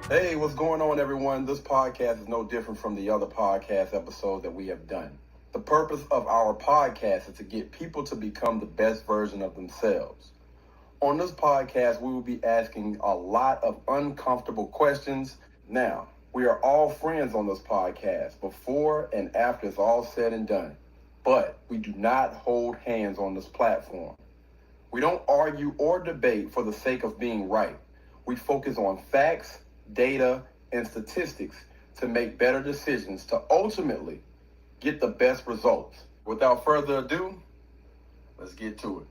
Hey, what's going on, everyone? This podcast is no different from the other podcast episodes that we have done. The purpose of our podcast is to get people to become the best version of themselves. On this podcast, we will be asking a lot of uncomfortable questions. Now, we are all friends on this podcast before and after it's all said and done. But we do not hold hands on this platform. We don't argue or debate for the sake of being right. We focus on facts, data, and statistics to make better decisions to ultimately get the best results. Without further ado, let's get to it.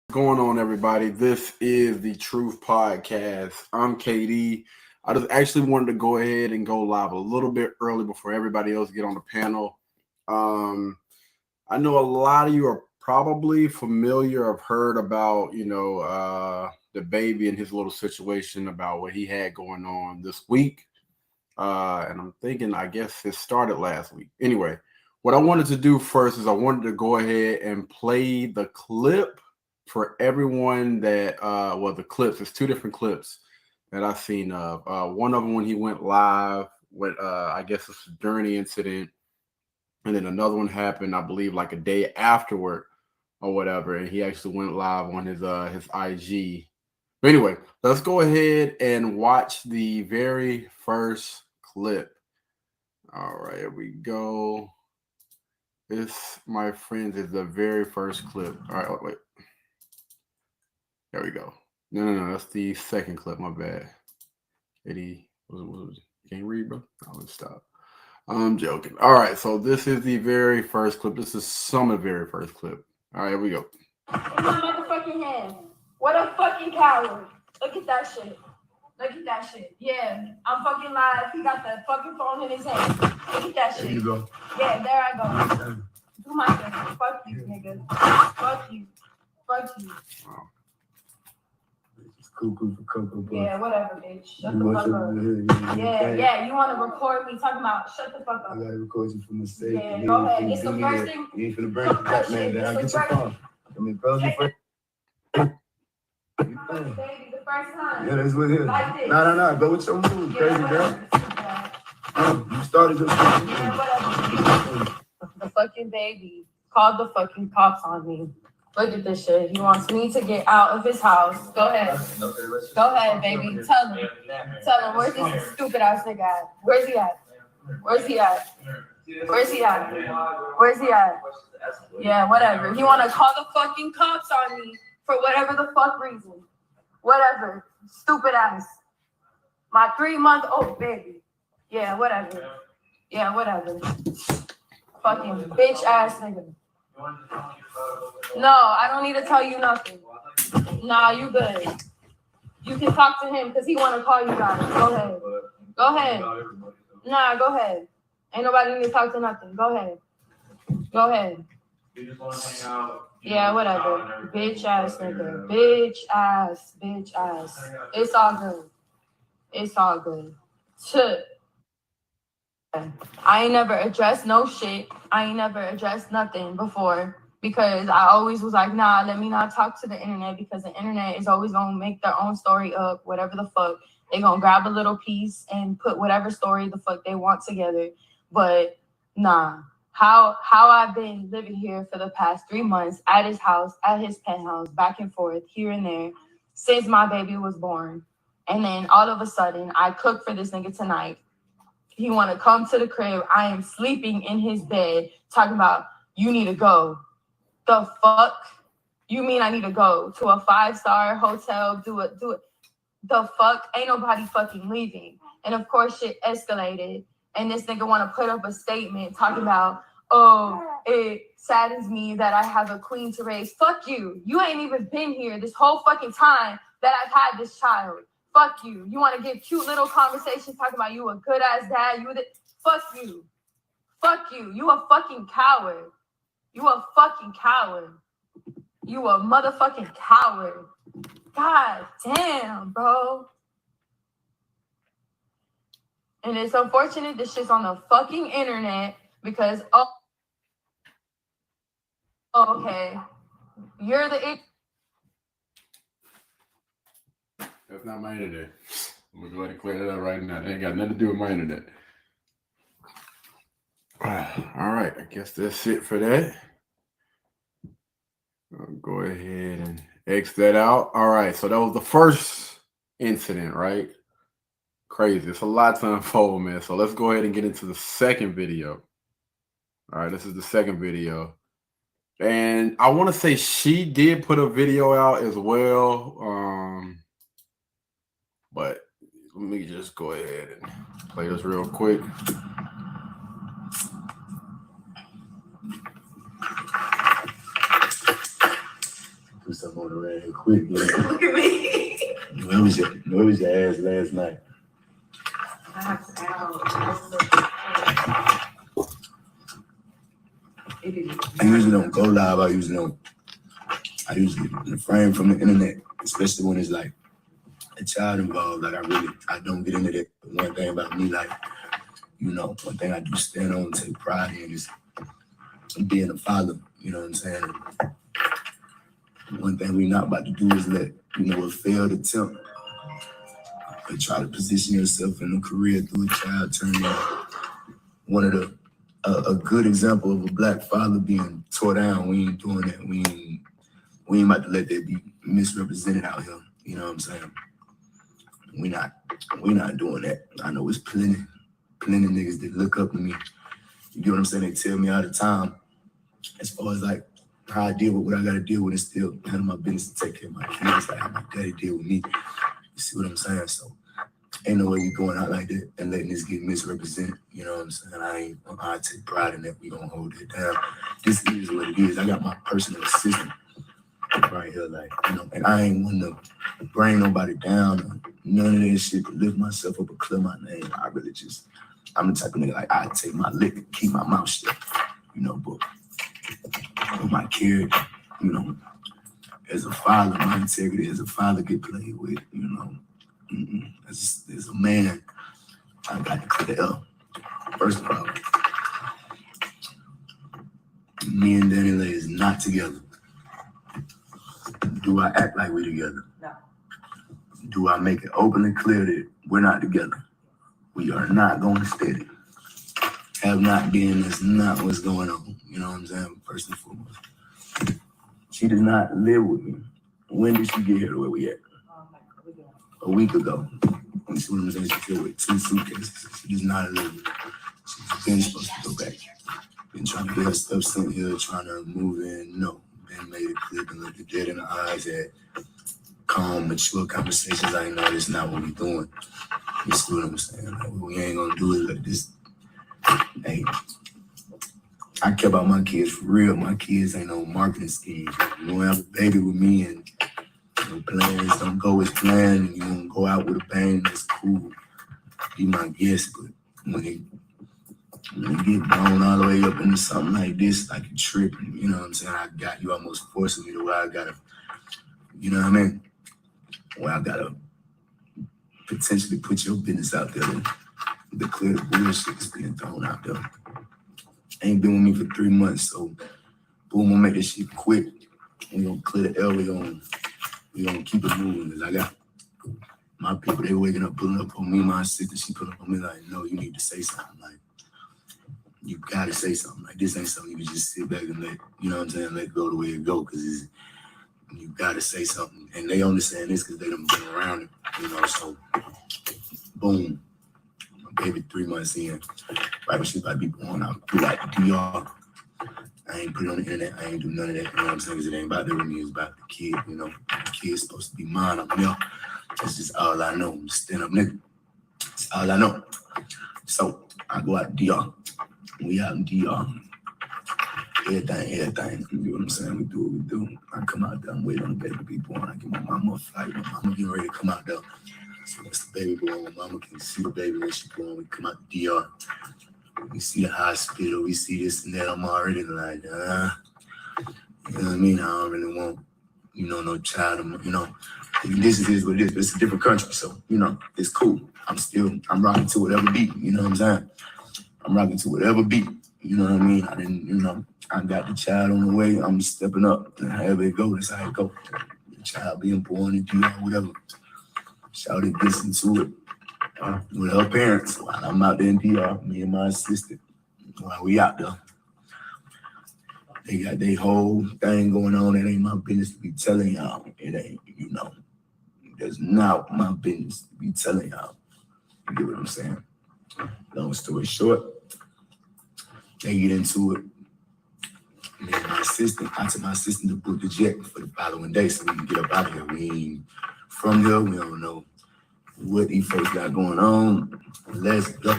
What's going on, everybody? This is the Truth Podcast. I'm KD. I just actually wanted to go ahead and go live a little bit early before everybody else get on the panel. I know a lot of you are probably familiar or have heard about, the baby and his little situation about what he had going on this week. And I'm thinking, I guess it started last week. Anyway, what I wanted to do first is I wanted to go ahead and play the clip for everyone that, the clips, it's two different clips that I've seen of. One of them when he went live with, I guess it's during the incident. And then another one happened, I believe, like a day afterward or whatever. And he actually went live on his IG. But anyway, let's go ahead and watch the very first clip. All right, here we go. This, my friends, is the very first clip. All right, wait. There we go. No, that's the second clip. My bad. Eddie, can't read, bro. Oh, let's stop. I'm joking. All right, so this is the very first clip. This is some of the very first clip. All right, here we go. In my motherfucking hand. What a fucking coward. Look at that shit. Look at that shit. Yeah, I'm fucking live. He got the fucking phone in his hand. Look at that shit. There you go. Yeah, there I go. Do my thing. Fuck you, nigga. Fuck you. Fuck you. Wow. Cuckoo for Cocoa Puffs. Yeah, whatever, bitch. Shut the fuck up. Yeah, you want to record me talking about shut the fuck up. I got to record you for mistake. Yeah, go ahead. It's the first thing. You ain't finna burn the cat, man. Then I'll get your phone. I mean, bro, you first. Baby, the first time. Yeah, that's what it is. Like this. No. Go with your move, crazy girl. You started your shit. Yeah, whatever. The fucking baby called the fucking cops on me. Look at this shit. He wants me to get out of his house. Go ahead. Go ahead, baby. Tell him. Where's this stupid ass nigga at? Where's he at? Yeah, whatever. He want to call the fucking cops on me for whatever the fuck reason. Whatever. Stupid ass. My 3-month-old baby. Yeah, whatever. Fucking bitch ass nigga. No, I don't need to tell you nothing. Nah, you good. You can talk to him because he want to call you guys. Go ahead. Nah, go ahead. Ain't nobody need to talk to nothing. Go ahead. You just want to hang out. Yeah, whatever. Bitch ass nigga. Bitch ass. It's all good. I ain't never addressed no shit. I ain't never addressed nothing before because I always was like, nah, let me not talk to the internet because the internet is always going to make their own story up, whatever the fuck. They going to grab a little piece and put whatever story the fuck they want together. But Nah. How I've been living here for the past 3 months at his house, at his penthouse, back and forth, here and there, since my baby was born. And then all of a sudden, I cook for this nigga tonight. He want to come to the crib. I am sleeping in his bed, talking about, you need to go. The fuck? You mean I need to go to a 5-star hotel, do it. The fuck? Ain't nobody fucking leaving. And of course, shit escalated. And this nigga want to put up a statement talking about, oh, it saddens me that I have a queen to raise. Fuck you. You ain't even been here this whole fucking time that I've had this child. Fuck you. You want to give cute little conversations talking about you a good ass dad. Fuck you. Fuck you. You a fucking coward. You a fucking coward. You a motherfucking coward. God damn, bro. And it's unfortunate this shit's on the fucking internet because, okay, you're the... That's not my internet. I'm going to go ahead and clear that up right now. It ain't got nothing to do with my internet. All right, I guess that's it for that. I'll go ahead and X that out. All right, so that was the first incident, right? Crazy. It's a lot to unfold, man. So let's go ahead and get into the second video. All right, this is the second video. And I want to say she did put a video out as well. But let me just go ahead and play this real quick. Do something on the red quick. Look at me. Where was your ass last night? I have to I usually don't go live. I usually refrain from the internet, especially when it's like a child involved. Like I don't get into that. But one thing about me, like, you know, one thing I do stand on and take pride in is being a father. You know what I'm saying? One thing we're not about to do is let, you know, a failed attempt or try to position yourself in a career through a child turn into one of the a good example of a black father being tore down. We ain't doing that. We ain't about to let that be misrepresented out here. You know what I'm saying? We not doing that. I know it's plenty niggas that look up to me. You get what I'm saying? They tell me all the time, as far as like how I deal with what I gotta deal with and still handle my business and take care of my kids, like how my daddy deal with me. You see what I'm saying? So ain't no way we going out like that and letting this get misrepresented. You know what I'm saying? I take pride in that. We gonna hold it down. This is what it is. I got my personal assistant right here, like, you know, and I ain't want to bring nobody down or none of that shit to lift myself up or clear my name. I'm the type of nigga, like, I take my lick and keep my mouth shut, you know, but with my character, you know, as a father, my integrity as a father get played with, you know. As a man, I got to clear the L. First of all, me and Danny Lay is not together. Do I act like we're together? No. Do I make it open and clear that we're not together? We are not going steady. Have not been, that's not what's going on. You know what I'm saying? First and foremost. She does not live with me. When did she get here to where we at? A week ago. You see what I'm saying? She's here with 2 suitcases. She does not live with me. She's been supposed to go back. Been trying to get her stuff sent here, trying to move in. No. Been made it clear and look dead in the eyes at calm, mature conversations. I know that's not what we're doing. You see what I'm saying? Like, we ain't gonna do it like this. Hey, I care about my kids for real. My kids ain't no marketing scheme. You don't have a baby with me and your plans don't go as planned and you don't go out with a bang, that's cool. Be my guest, but when it get blown all the way up into something like this, like you tripping, you know what I'm saying? I got you almost forcing me to where I gotta, you know what I mean? Where I gotta potentially put your business out there to clear the bullshit that's being thrown out there. Ain't been with me for 3 months, so boom, I'm gonna make this shit quick. We gonna clear the L, we gonna keep it moving. Cause I got my people, they waking up, pulling up on me, my assistant, she put up on me like, no, you need to say something. Like, you gotta say something. Like, this ain't something you can just sit back and let, you know what I'm saying, let go the way it go, because you gotta say something. And they only saying this because they done been around it, you know, so boom. My baby 3 months in, right when she about to be born, I do like DR. I ain't put it on the internet, I ain't do none of that, you know what I'm saying, because it ain't about that with me, it's about the kid, you know. The kid's supposed to be mine, I'm here. That's just all I know. I'm a stand-up nigga. That's all I know. So I go out to DR. We out in DR. Everything. You know what I'm saying? We do what we do. I come out there, I'm waiting on the baby to be born. I give my mama a flight. My mama getting ready to come out there. So once the baby born, my mama can see the baby when she born. We come out to DR. We see the hospital. We see this and that. I'm already like, you know what I mean? I don't really want, you know, no child. You know, this is what it is. But it's a different country. So, you know, it's cool. I'm rocking to whatever beat. You know what I'm saying? I'm rocking to whatever beat. You know what I mean? I didn't, you know, I got the child on the way. I'm stepping up. And however it goes, that's how it goes. The child being born in DR, whatever. Shouty gets into it with her parents while I'm out there in DR, me and my assistant, while we out there. They got their whole thing going on. It ain't my business to be telling y'all. It ain't, you know, that's not my business to be telling y'all. You get what I'm saying? Long story short, they get into it. Me and my assistant, I told my assistant to book the jet for the following day so we can get up out of here. We ain't from here. We don't know what these folks got going on. Let's go.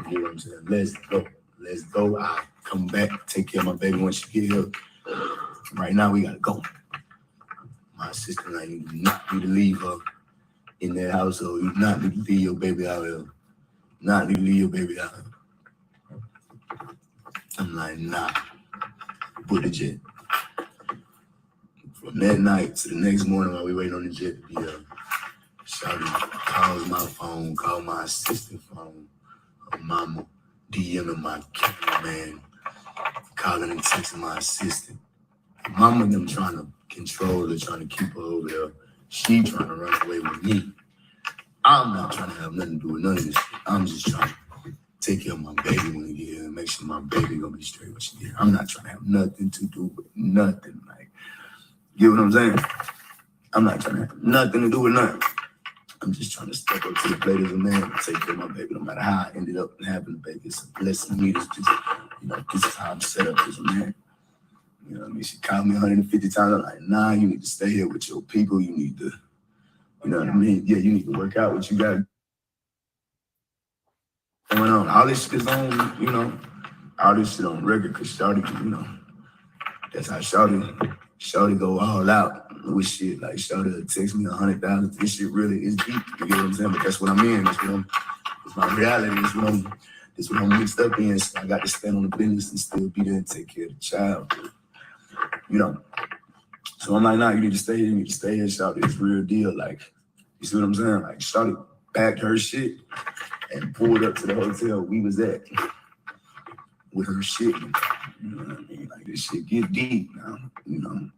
You know what I'm saying? Let's go. Let's go. I'll come back, take care of my baby when she get here. Right now, we gotta go. My assistant, like, you do not need to leave her in that household. You do not need to leave your baby out here. Not need to leave your baby out here. I'm like, nah. Book the jet. From that night to the next morning while we waiting on the jet to be up, Shawty calls my phone, call my assistant phone, her mama, DMing my cameraman, calling and texting my assistant. Mama and them trying to control her, trying to keep her over there. She trying to run away with me. I'm not trying to have nothing to do with none of this shit. I'm just trying to take care of my baby when he get here and make sure my baby gonna be straight when she get here. I'm not trying to have nothing to do with nothing. Like, you know what I'm saying? I'm not trying to have nothing to do with nothing. I'm just trying to step up to the plate as a man and take care of my baby, no matter how I ended up having a baby. It's a blessing to me. It's just, you know, this is how I'm set up as a man. You know what I mean? She called me 150 times. I'm like, nah, you need to stay here with your people. You need to, you know what I mean? Yeah, you need to work out what you got going on. All this shit is on, you know, all this shit on record, because Shawty, you know, that's how Shawty go all out with shit. Like, Shawty will text me 100,000. This shit really is deep. You get what I'm saying? But that's what I'm in. That's my reality. That's what I'm mixed up in. So I got to stand on the business and still be there and take care of the child. You know. So I'm like, nah, you need to stay here. You need to stay here, Shawty. It's real deal. Like, you see what I'm saying? Like, Shawty packed her shit and pulled up to the hotel we was at with her shit. You know what I mean? Like, this shit get deep now, you know,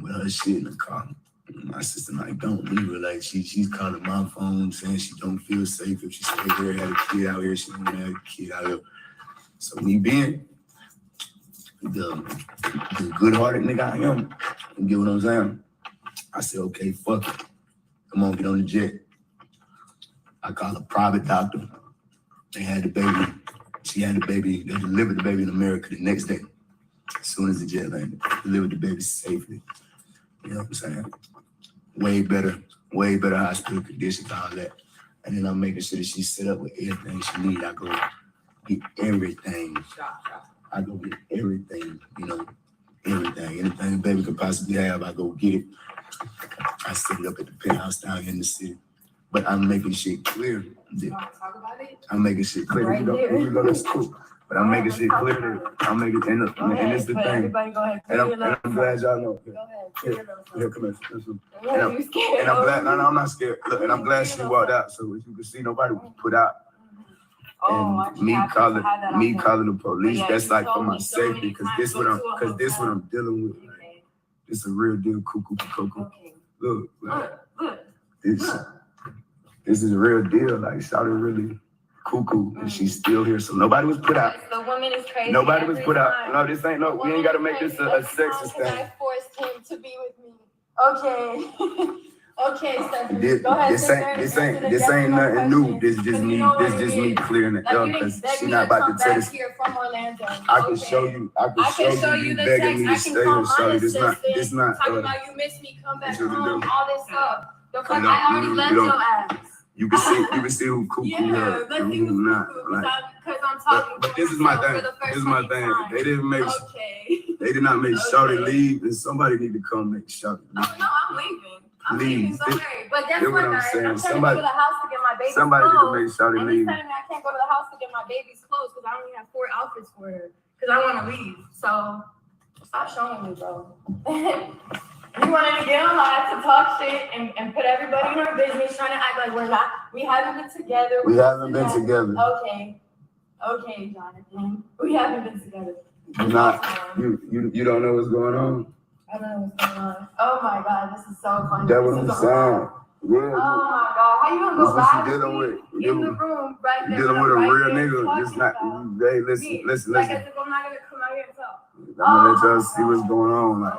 with her shit in the car. My sister, like, don't leave her. Like, she's calling my phone saying she don't feel safe if she stay here, had a kid out here, she don't have a kid out here. So me being the good-hearted nigga I am, you get what I'm saying? I said, okay, fuck it. Come on, get on the jet. I called a private doctor. They had the baby. She had the baby. They delivered the baby in America the next day. As soon as the jet landed, delivered the baby safely. You know what I'm saying? Way better hospital conditions, all that. And then I'm making sure that she's set up with everything she needs. I go get everything. I go get everything, you know, everything. Anything the baby could possibly have, I go get it. I set it up at the penthouse down here in the city. But I'm making shit clear. You want to talk about it? I'm making shit clear. Right You know, that's cool. But I'm making shit clear. And it's the thing. Everybody go ahead. And I'm glad y'all know. Go ahead. Here, come here. Are you scared? And I'm glad. No, I'm not scared. Look, and I'm glad she walked out. So as you can see, nobody was put out. And me calling the police, that's like for my safety, because this what I'm dealing with. Like, this a real deal, cuckoo. Look, like, this is a real deal. Like, Shawty really cuckoo, and she's still here. So nobody was put out. The woman is crazy. Nobody was put out. No, this ain't no. We ain't gotta make this a sexist thing. I forced him to be with me. Okay. Okay, Stephanie. Go ahead. This ain't nothing new. This just me clearing it up because she not about to tell us. Here from Orlando. I can show you. I can show you the begging text. me to stay here, Shawty. This not. Talking about you miss me, come back home, all this stuff. The fuck, I already left your ass. You can see who cuckoo her and who's not. Because I'm talking. But this is my thing. This is my thing. They didn't make. They did not make Shawty leave, and somebody need to come make Shawty leave. No, I'm leaving. I'm leaving somewhere. But guess what what, I'm guys? saying. I'm trying to go to the house to get my baby's somebody clothes. Somebody need to make Shawty and leave. he's telling me I can't go to the house to get my baby's clothes because I only have 4 outfits for her. Because I want to leave. So stop showing me, bro. You wanted to get on live to talk shit and put everybody in our business, trying to act like we haven't been together. We haven't been together. Okay, Jonathan. We haven't been together. You don't know what's going on? I don't know what's going on. Oh my God, this is so funny. That's what I'm saying. Yeah. Oh my God, how you gonna go live dealing with? In the room right there? Dealing with a real nigga. Just not. Hey, listen. Like as if I'm not gonna come out here and talk. I'm gonna let y'all see what's going on. Like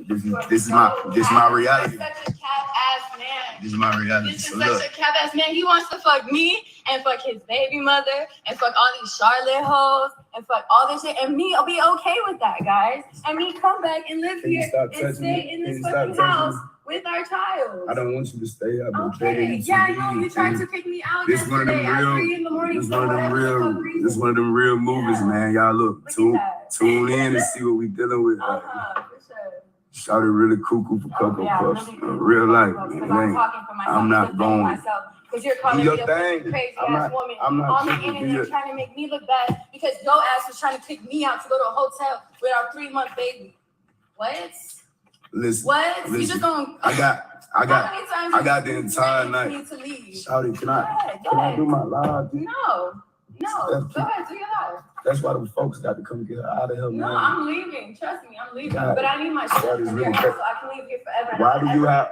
this is my reality. You're such a cat-ass man. This is my reality. This is such a cat-ass man. He wants to fuck me and fuck his baby mother and fuck all these Charlotte hoes and fuck all this shit. And me, I'll be okay with that, guys. And me come back and live here and stay in this fucking house with our child. I don't want you to stay. I've been okay. Yeah, I know you tried to kick me out yesterday at 3 in the morning. This one of them real movies, man. Y'all look, tune in and see what we dealing with. For sure. Shawty really cuckoo for Cocoa Puffs. Real life. I'm not going. Because you're calling me a crazy ass woman on the internet trying to make me look bad because your ass was trying to kick me out to go to a hotel with our 3-month baby. What? Listen. What? You just don't. I got the entire night. Shawty, can I do my live? No. Go ahead, do your live. That's why the folks got to come get her out of here, man. No, I'm leaving. Trust me, I'm leaving. But I need my shit from your house so I can leave here forever.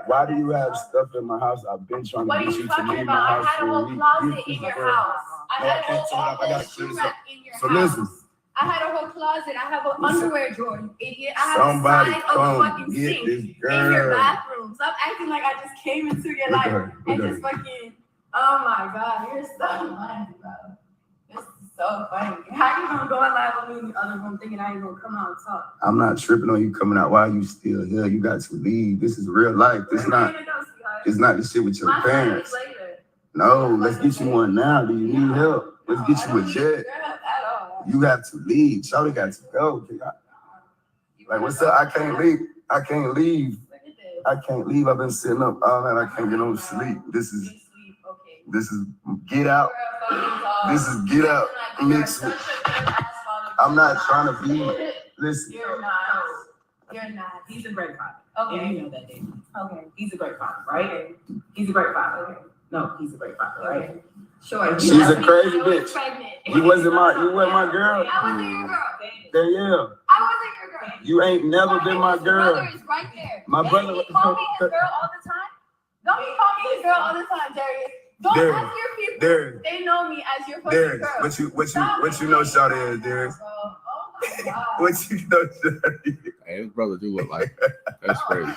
Why do you have stuff in my house? I've been trying to get you to leave my house. I had a whole closet in your house. I had a whole shoe rack in your house. So listen. I had a whole closet. I have an underwear drawer, you idiot. I have a side of a fucking sink in your bathroom. Stop acting like I just came into your life and just fucking. Oh my God, you're so funny, bro. This is so funny. How you gonna go live on me in the other room thinking I ain't gonna come out and talk? I'm not tripping on you coming out. Why are you still here? You got to leave. This is real life. It's not the shit with your parents. No, let's get you one now. Do you need help? Let's get you a jet. You have to leave. Shawty got to go. Like, what's up? I can't leave. I can't leave. I've been sitting up all night. I can't get no sleep. This is get out. This is get out. Mixed with. I'm not trying to be. Listen. You're not. He's a great father. Okay. You know that, David. Okay. He's a great father, right? He's a great father. Okay. No, he's a great father, right? Okay. Sure. She's a crazy bitch. You wasn't my girl. I wasn't your girl. Danielle. I wasn't your girl. You ain't never been my girl. My brother is right there. My brother. He call me his girl all the time. Don't you call me his girl all the time, Darius. Don't ask your people. Darius. They know me as your fucking girl. What you know, Shawty is, Darius? Oh my God. What you know, Shawty? Hey, his brother do look like that's crazy.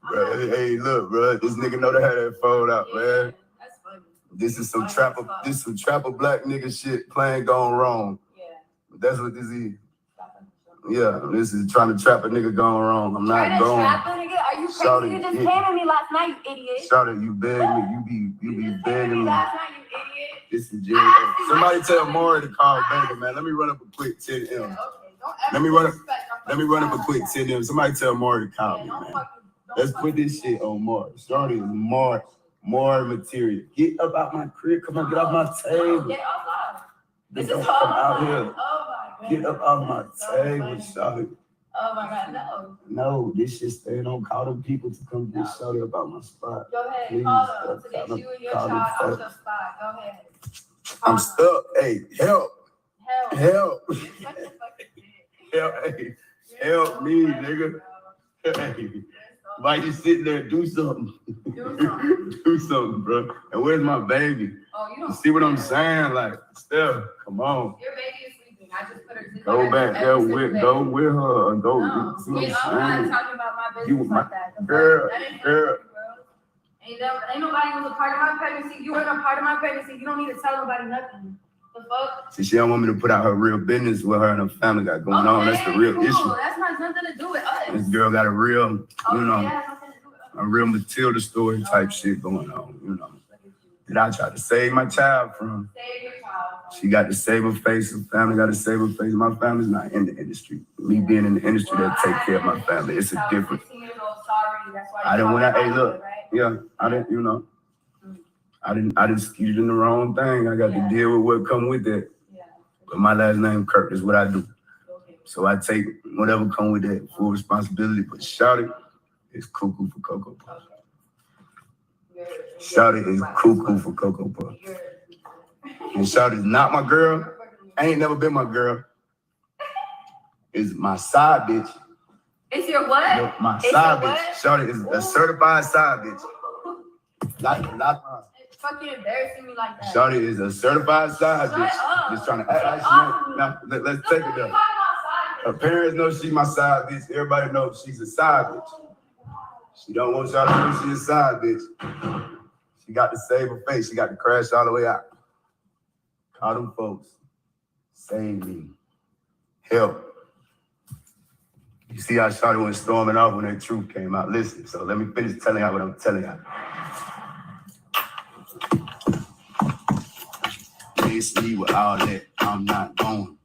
Bro, hey, look, bro. This nigga know to have that phone out, man. That's funny. This is some trapper black nigga shit playing gone wrong. Yeah. That's what this is. Yeah, this is trying to trap a nigga gone wrong. I'm not going. Trap a nigga? Are you crazy? Shawty, you just came at me last night, you idiot. Shawty, you beg me. You be begging me. Last night, you idiot. This is Jimmy. Somebody tell Maury to call baby, man. Let me run up a quick 10 M. Okay, Let me run up a quick 10 M. Somebody tell Maury to call me, man. Let's put this shit on Maury. Shawty is more material. Get up out my crib. Come on, get off my table. Get outside. This is out here. Oh my God. Get up off my table, Shawty. Oh my God, no. No, this shit staying on. Call them people to come get Shawty about my spot. Go ahead, please, call them. Today's you and your child out your spot. Go ahead. I'm stuck. Hey, help. Help. Help me, nigga. Hey. Why you sitting there? Do something. Do something, bro. And where's my baby? Oh, you don't. You see what I'm saying? Like, Steph, come on. Your baby is sleeping. I just put her to Go back there with her. Go. No, See what I'm I'm not saying? talking about my business You, like that. girl. Ain't nobody was a part of my pregnancy. You weren't a part of my pregnancy. You don't need to tell nobody nothing. The fuck? See, she don't want me to put out her real business with her and her family got going on. That's the real issue. That's not nothing to do with us. This girl got a real, Yeah, nothing to do with us. a real Matilda story type shit going on, that I tried to save my child from. Save your child. She got to save her face. Her family got to save her face. My family's not in the industry. Me being in the industry, that take care of my family. It's a difference. 16 years old, sorry. That's why I didn't want to. Hey, look. right? Yeah, I didn't. I didn't skeet in the wrong thing. I got to deal with what come with that. Yeah. But my last name Kirk is what I do. Okay. So I take whatever come with that full responsibility. But Shawty is cuckoo for Cocoa Puffs. Shawty is cuckoo for Cocoa Puffs. And Shawty's not my girl. Ain't never been my girl. Is my side bitch. It's your what? No, my side bitch. Shawty is a certified side bitch. Not fucking embarrassing me like that. Shawty is a certified side bitch. Up. Just trying to act like she knows. Now, let's take it there. Her parents know she's my side bitch. Everybody knows she's a side bitch. She don't want y'all to know she's a side bitch. She got to save her face. She got to crash all the way out. Call them folks. Save me. Help. You see how Shawty went storming off when that truth came out. Listen, so let me finish telling y'all what I'm telling y'all. It's me with all that. I'm not going.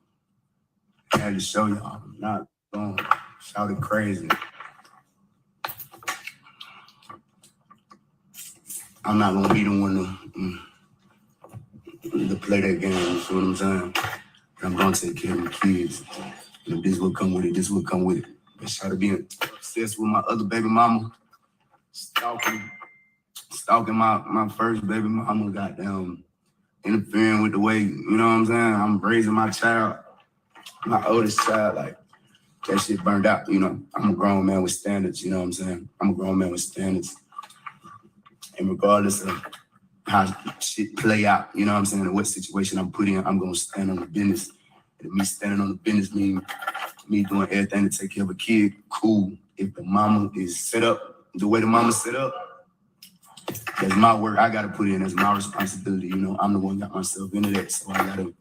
I had to show y'all I'm not going. Shawty crazy. I'm not gonna be the one to play that game. You see what I'm saying? I'm gonna take care of my kids. And if this will come with it, this will come with it. But Shawty being obsessed with my other baby mama, stalking my first baby mama, goddamn, interfering with the way, you know what I'm saying? I'm raising my child, my oldest child, like, that shit burned out, I'm a grown man with standards, you know what I'm saying? I'm a grown man with standards. And regardless of how shit play out, you know what I'm saying, and what situation I'm put in, I'm gonna stand on the business. And me standing on the business means me doing everything to take care of a kid, cool. If the mama is set up the way the mama's set up, that's my work. I gotta put in. That's my responsibility. I'm the one that got myself into that. So I gotta,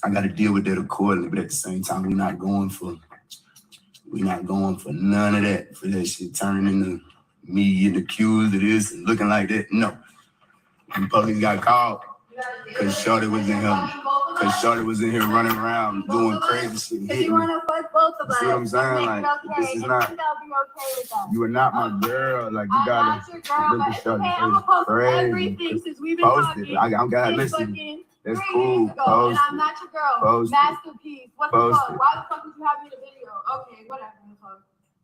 I gotta deal with that accordingly. But at the same time, we're not going for none of that. For that shit turning into me getting accused of this and looking like that. No. The police got called because Shawty was in here. Because Shawty was in here running around doing crazy shit. Because you want to fuck both of us. You see what I'm saying? Like, this is not. You are not my girl. Like, you gotta look at Shawty. I'm gonna post everything since we've been talking. I gotta listen. That's cool. Post and I'm not your girl. Post Masterpiece. What the fuck? Why the fuck would you have me in a video? Okay, whatever.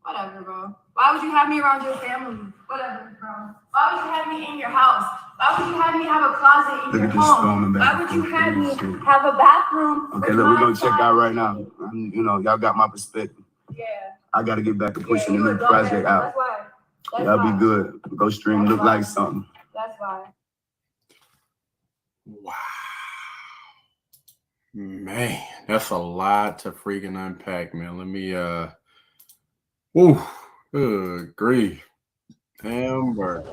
Whatever, bro. Why would you have me around your family? Whatever, bro. Why would you have me in your house? Why would you have me have a closet in your home? Why would you have me have a bathroom? Okay, look, we're gonna check out right now. Y'all got my perspective. Yeah. I gotta get back to pushing the new project out. That's Y'all why. be good. Go stream Look Like Something. That's why. Wow. Man, that's a lot to freaking unpack, man. Let me good grief. Amber.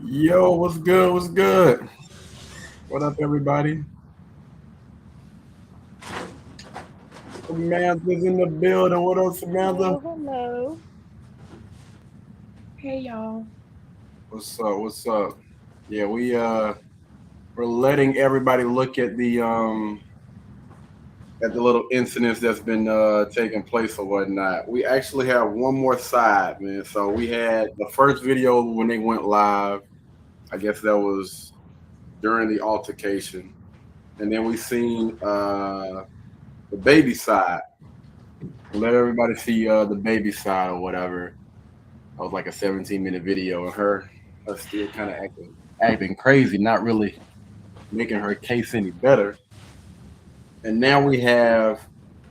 Yo, what's good? What's good? What up, everybody? Samantha's in the building. What up, Samantha? Hello. Hey, y'all. What's up? What's up? Yeah, we're letting everybody look at the little incidents that's been taking place or whatnot. We actually have one more side, man. So we had the first video when they went live. I guess that was during the altercation. And then we seen the baby side. Let everybody see the baby side or whatever. That was like a 17-minute video of her still kind of acting crazy, not really making her case any better. And now we have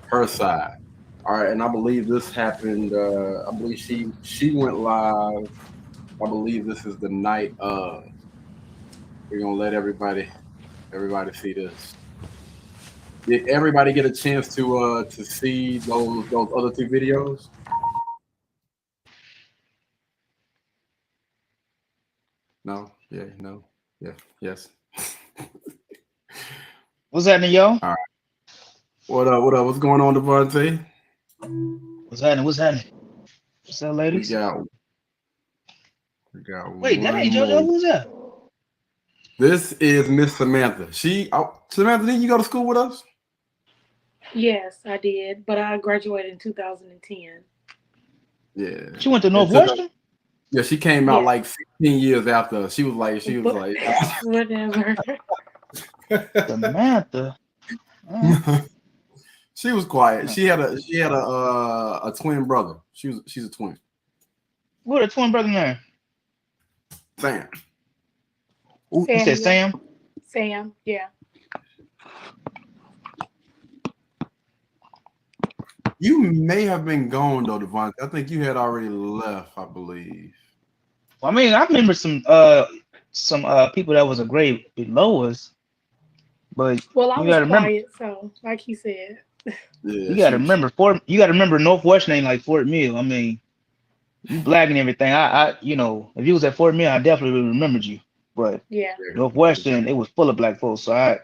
her side. All right, and I believe this happened. I believe she went live. I believe this is the night of. We're gonna let everybody see this. Did everybody get a chance to see those other two videos? No? Yeah, no. Yeah, yes. What's happening, y'all? All right. What up? What up? What's going on, Devontae? What's happening? What's happening? What's up, We ladies? got we got Wait, that one ain't JoJo. more. Who's that? This is Miss Samantha. Samantha, didn't you go to school with us? Yes, I did, but I graduated in 2010. Yeah. She went to It took her. Northwestern? Yeah, she came out Yes, like 16 years after us. She was but like, whatever. Samantha. Uh, she was quiet. uh. She had a twin brother. She's a twin. What a twin brother name? Sam. You said Samuel, Sam? Sam, yeah. You may have been gone though, Devontae. I think you had already left, I believe. Well, I mean, I remember some people that was a grade below us, but Well, I you was gotta remember quiet, so like he said. Yeah, you gotta remember Northwestern ain't like Fort Mill. I mean, you black and everything. If you was at Fort Mill, I definitely would remembered you. But Yeah. Northwestern, it was full of black folks, so I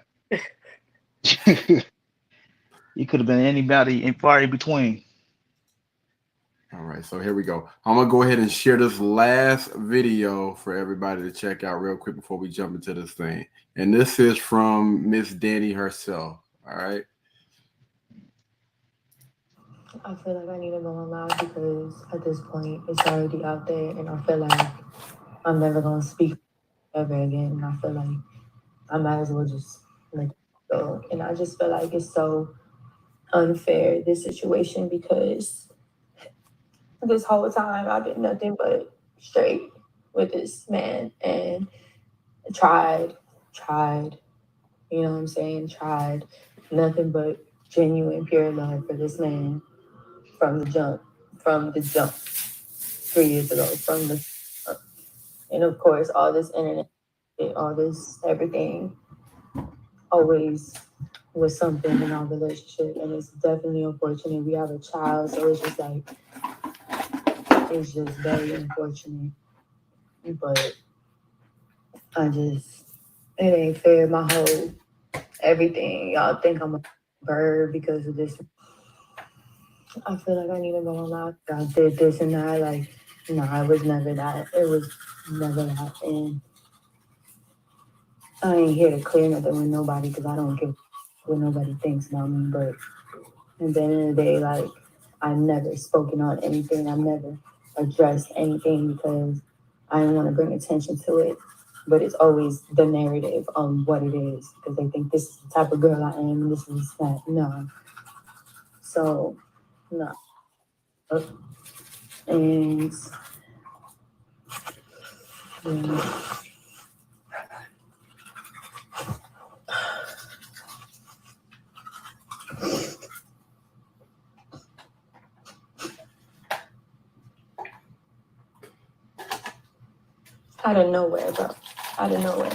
you could have been anybody in far in between. All right, so here we go. I'm gonna go ahead and share this last video for everybody to check out real quick before we jump into this thing. And this is from Miss Danny herself. All right. I feel like I need to go on live because at this point it's already out there, and I feel like I'm never gonna speak ever again. And I feel like I might as well just let it go. And I just feel like it's so unfair, this situation, because this whole time I've been nothing but straight with this man, and tried, you know what I'm saying? Tried nothing but genuine, pure love for this man from the jump, from the jump 3 years ago, from the, and of course, all this internet, all this everything always was something in our relationship, and it's definitely unfortunate. We have a child, so it's just like, it's just very unfortunate. But it ain't fair. My whole everything, y'all think I'm a bird because of this. I feel like I need to go on live. I did this and that. Like, no, it was never that. It was never that. And I ain't here to clear nothing with nobody because I don't give what nobody thinks about me. But at the end of the day, like, I've never spoken on anything. I've never addressed anything because I didn't want to bring attention to it. But it's always the narrative on what it is because they think this is the type of girl I am and this is that. No. So, no. And yeah. Out of nowhere, bro. Out of nowhere.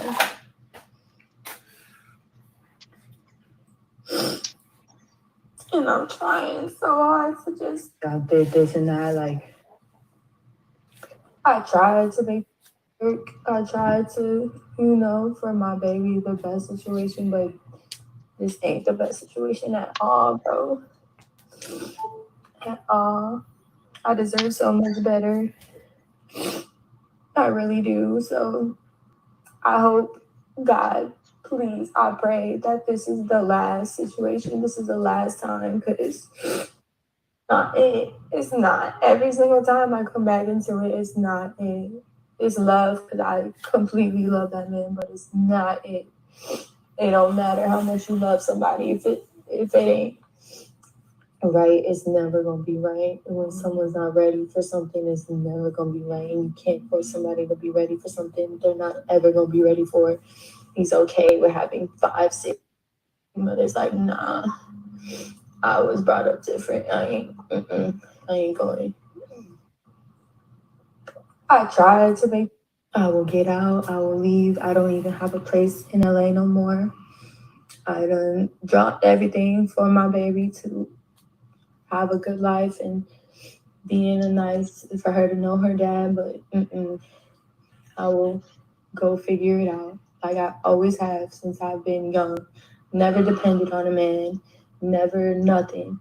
And I'm trying so hard to just. I did this and that. Like, I tried to make it work. I tried to, for my baby, the best situation, but this ain't the best situation at all, bro. At all. I deserve so much better. I really do. So I hope, God, please, I pray that this is the last situation. This is the last time because not it. It's not. Every single time I come back into it, it's not it. It's love because I completely love that man, but it's not it. It don't matter how much you love somebody if it ain't right, it's never gonna be right. And when someone's not ready for something, it's never gonna be right. And you can't force somebody to be ready for something they're not ever gonna be ready for. He's okay with having 5, 6 mothers. Like, nah, I was brought up different. I ain't going. I tried to make I will get out. I will leave. I don't even have a place in LA no more. I done dropped everything for my baby to have a good life and be in a nice, for her to know her dad, but I will go figure it out like I always have since I've been young. Never depended on a man, never nothing.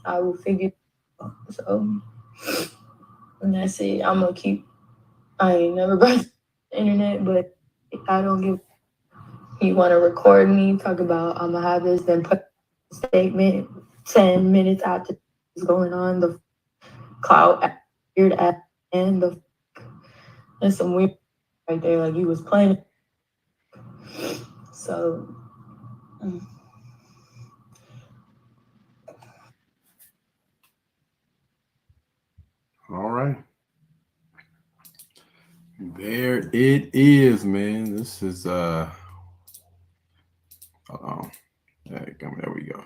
I will figure it out. So, and that's it. I'm gonna keep, I ain't never brushed the internet, but I don't give. You want to record me, talk about I'm gonna have this, then put a statement 10 minutes after it's going on, the cloud weird at and the and some weird right there, like he was playing. So All right. There it is, man. This is hold on. There we go.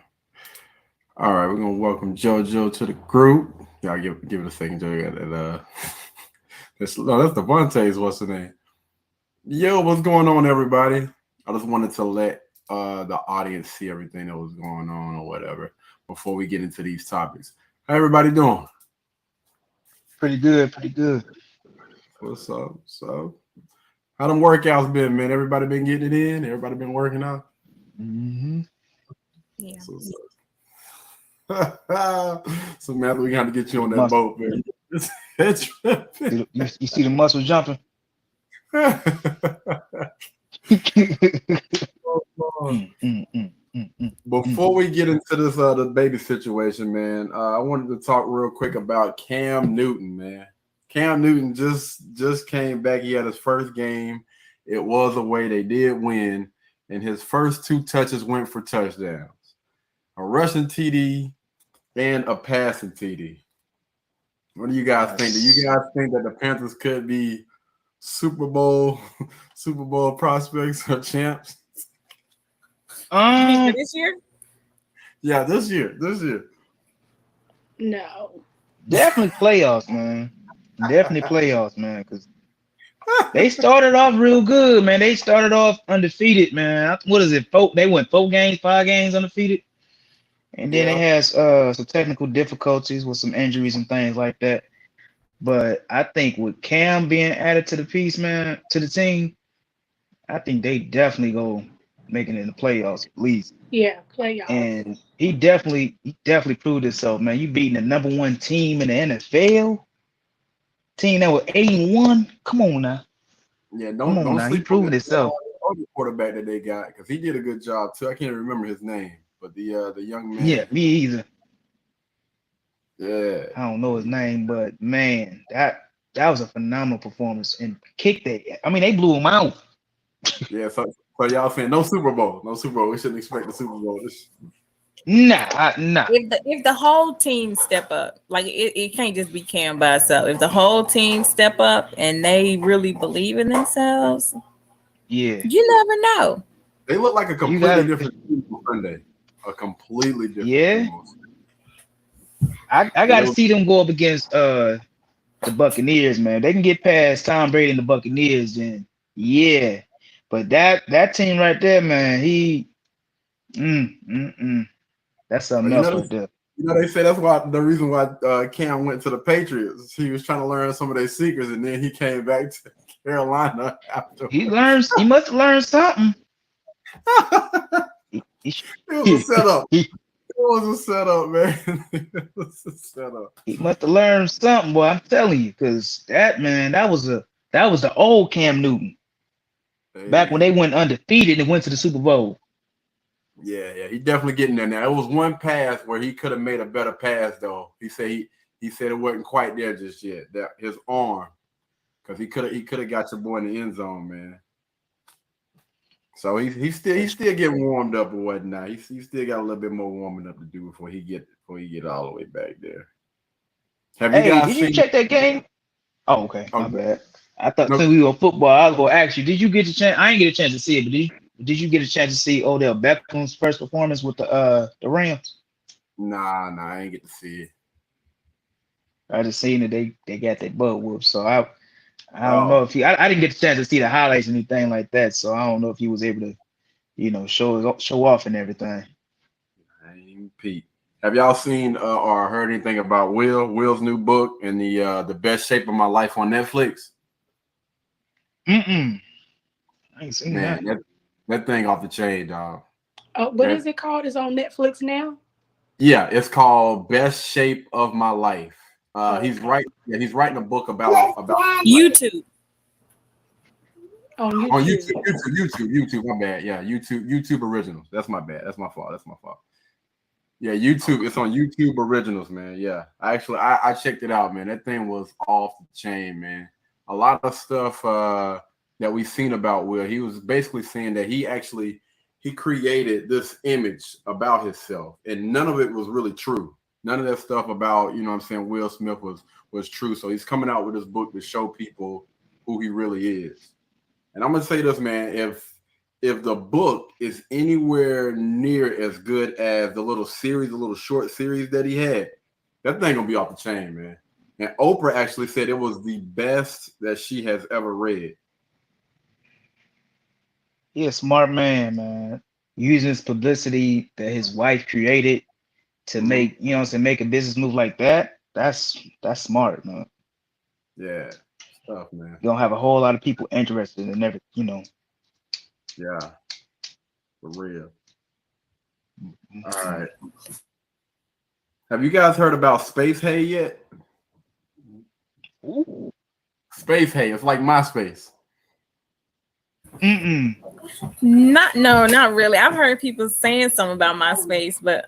All right, we're gonna welcome JoJo to the group. Y'all give it a second, JoJo. That's Devontae's. What's the name? Yo, what's going on, everybody? I just wanted to let the audience see everything that was going on or whatever before we get into these topics. How everybody doing? Pretty good. What's up? So, how them workouts been, man? Everybody been getting it in? Everybody been working out? Yeah. So, man, we got to get you on that boat, man. You see the muscle jumping? Before we get into this the baby situation, man, I wanted to talk real quick about Cam Newton, man. Cam Newton just came back. He had his first game. It was away. They did win, and his first 2 touches went for touchdowns. A rushing TD and a passing TD. What do you guys think? Do you guys think that the Panthers could be Super Bowl prospects or champs? This year? Yeah, this year. No. Definitely playoffs, man. Because they started off real good, man. They started off undefeated, man. What is it? They went 5 games undefeated. And then they had some technical difficulties with some injuries and things like that. But I think with Cam being added to the piece, man, to the team, I think they definitely go making it in the playoffs at least. Yeah, playoffs. And he definitely proved himself, man. You beating the number 1 team in the NFL, team that was 8-1. Come on now. Yeah, don't He sleep proved on himself. the quarterback that they got because he did a good job too. I can't remember his name, but the young man. Yeah, me either. Yeah, I don't know his name, but man, that was a phenomenal performance and kicked it. I mean, they blew him out. Yeah, so y'all saying no Super Bowl. We shouldn't expect the Super Bowl. Nah. If the whole team step up, like it can't just be Cam by itself. If the whole team step up and they really believe in themselves, yeah, you never know. They look like a completely different team on Sunday. A completely different team. I got to see them go up against the Buccaneers, man. They can get past Tom Brady and the Buccaneers, then yeah. But that team right there, man, that's something else right there. You know, they say that's why the reason why Cam went to the Patriots. He was trying to learn some of their secrets, and then he came back to Carolina after. He must have learned something. It was a setup. It was a setup, man. It was a setup. He must have learned something, boy. I'm telling you, because that was the old Cam Newton. Back when they went undefeated and went to the Super Bowl. Yeah, he definitely getting there now. It was one pass where he could have made a better pass, though. He said it wasn't quite there just yet. That his arm, because he could have got your boy in the end zone, man. So he's still getting warmed up or whatnot. He still got a little bit more warming up to do before he get all the way back there. Did you check that game? Oh, okay. My bad. I thought since we were football, I was gonna ask you, did you get a chance? I didn't get a chance to see it, but did you get a chance to see Odell Beckham's first performance with the Rams? Nah, I ain't get to see it. I just seen that they got their butt whooped. So I don't know if he. I didn't get the chance to see the highlights or anything like that, so I don't know if he was able to, show off and everything. Dang, Pete. Have y'all seen or heard anything about Will's new book and the best shape of my life on Netflix? I ain't seen that. Man, that thing off the chain, dog. What is it called? It's on Netflix now. Yeah, it's called Best Shape of My Life. He's writing a book about YouTube. On on YouTube. YouTube. My bad. Yeah, YouTube Originals. That's my bad. That's my fault. Yeah, YouTube. It's on YouTube Originals, man. Yeah, I checked it out, man. That thing was off the chain, man. A lot of stuff that we've seen about Will. He was basically saying that he created this image about himself, and none of it was really true. None of that stuff about, Will Smith was true. So he's coming out with this book to show people who he really is. And I'm gonna say this, man, if the book is anywhere near as good as the little short series that he had, that thing gonna be off the chain, man. And Oprah actually said it was the best that she has ever read. He a smart man. Using his publicity that his wife created to make, make a business move like that. That's smart, man. Yeah, stuff, man. You don't have a whole lot of people interested in everything, Yeah, for real. All right. Have you guys heard about Space Hay yet? Ooh. Space Hay. It's like MySpace. Not really. I've heard people saying something about MySpace, but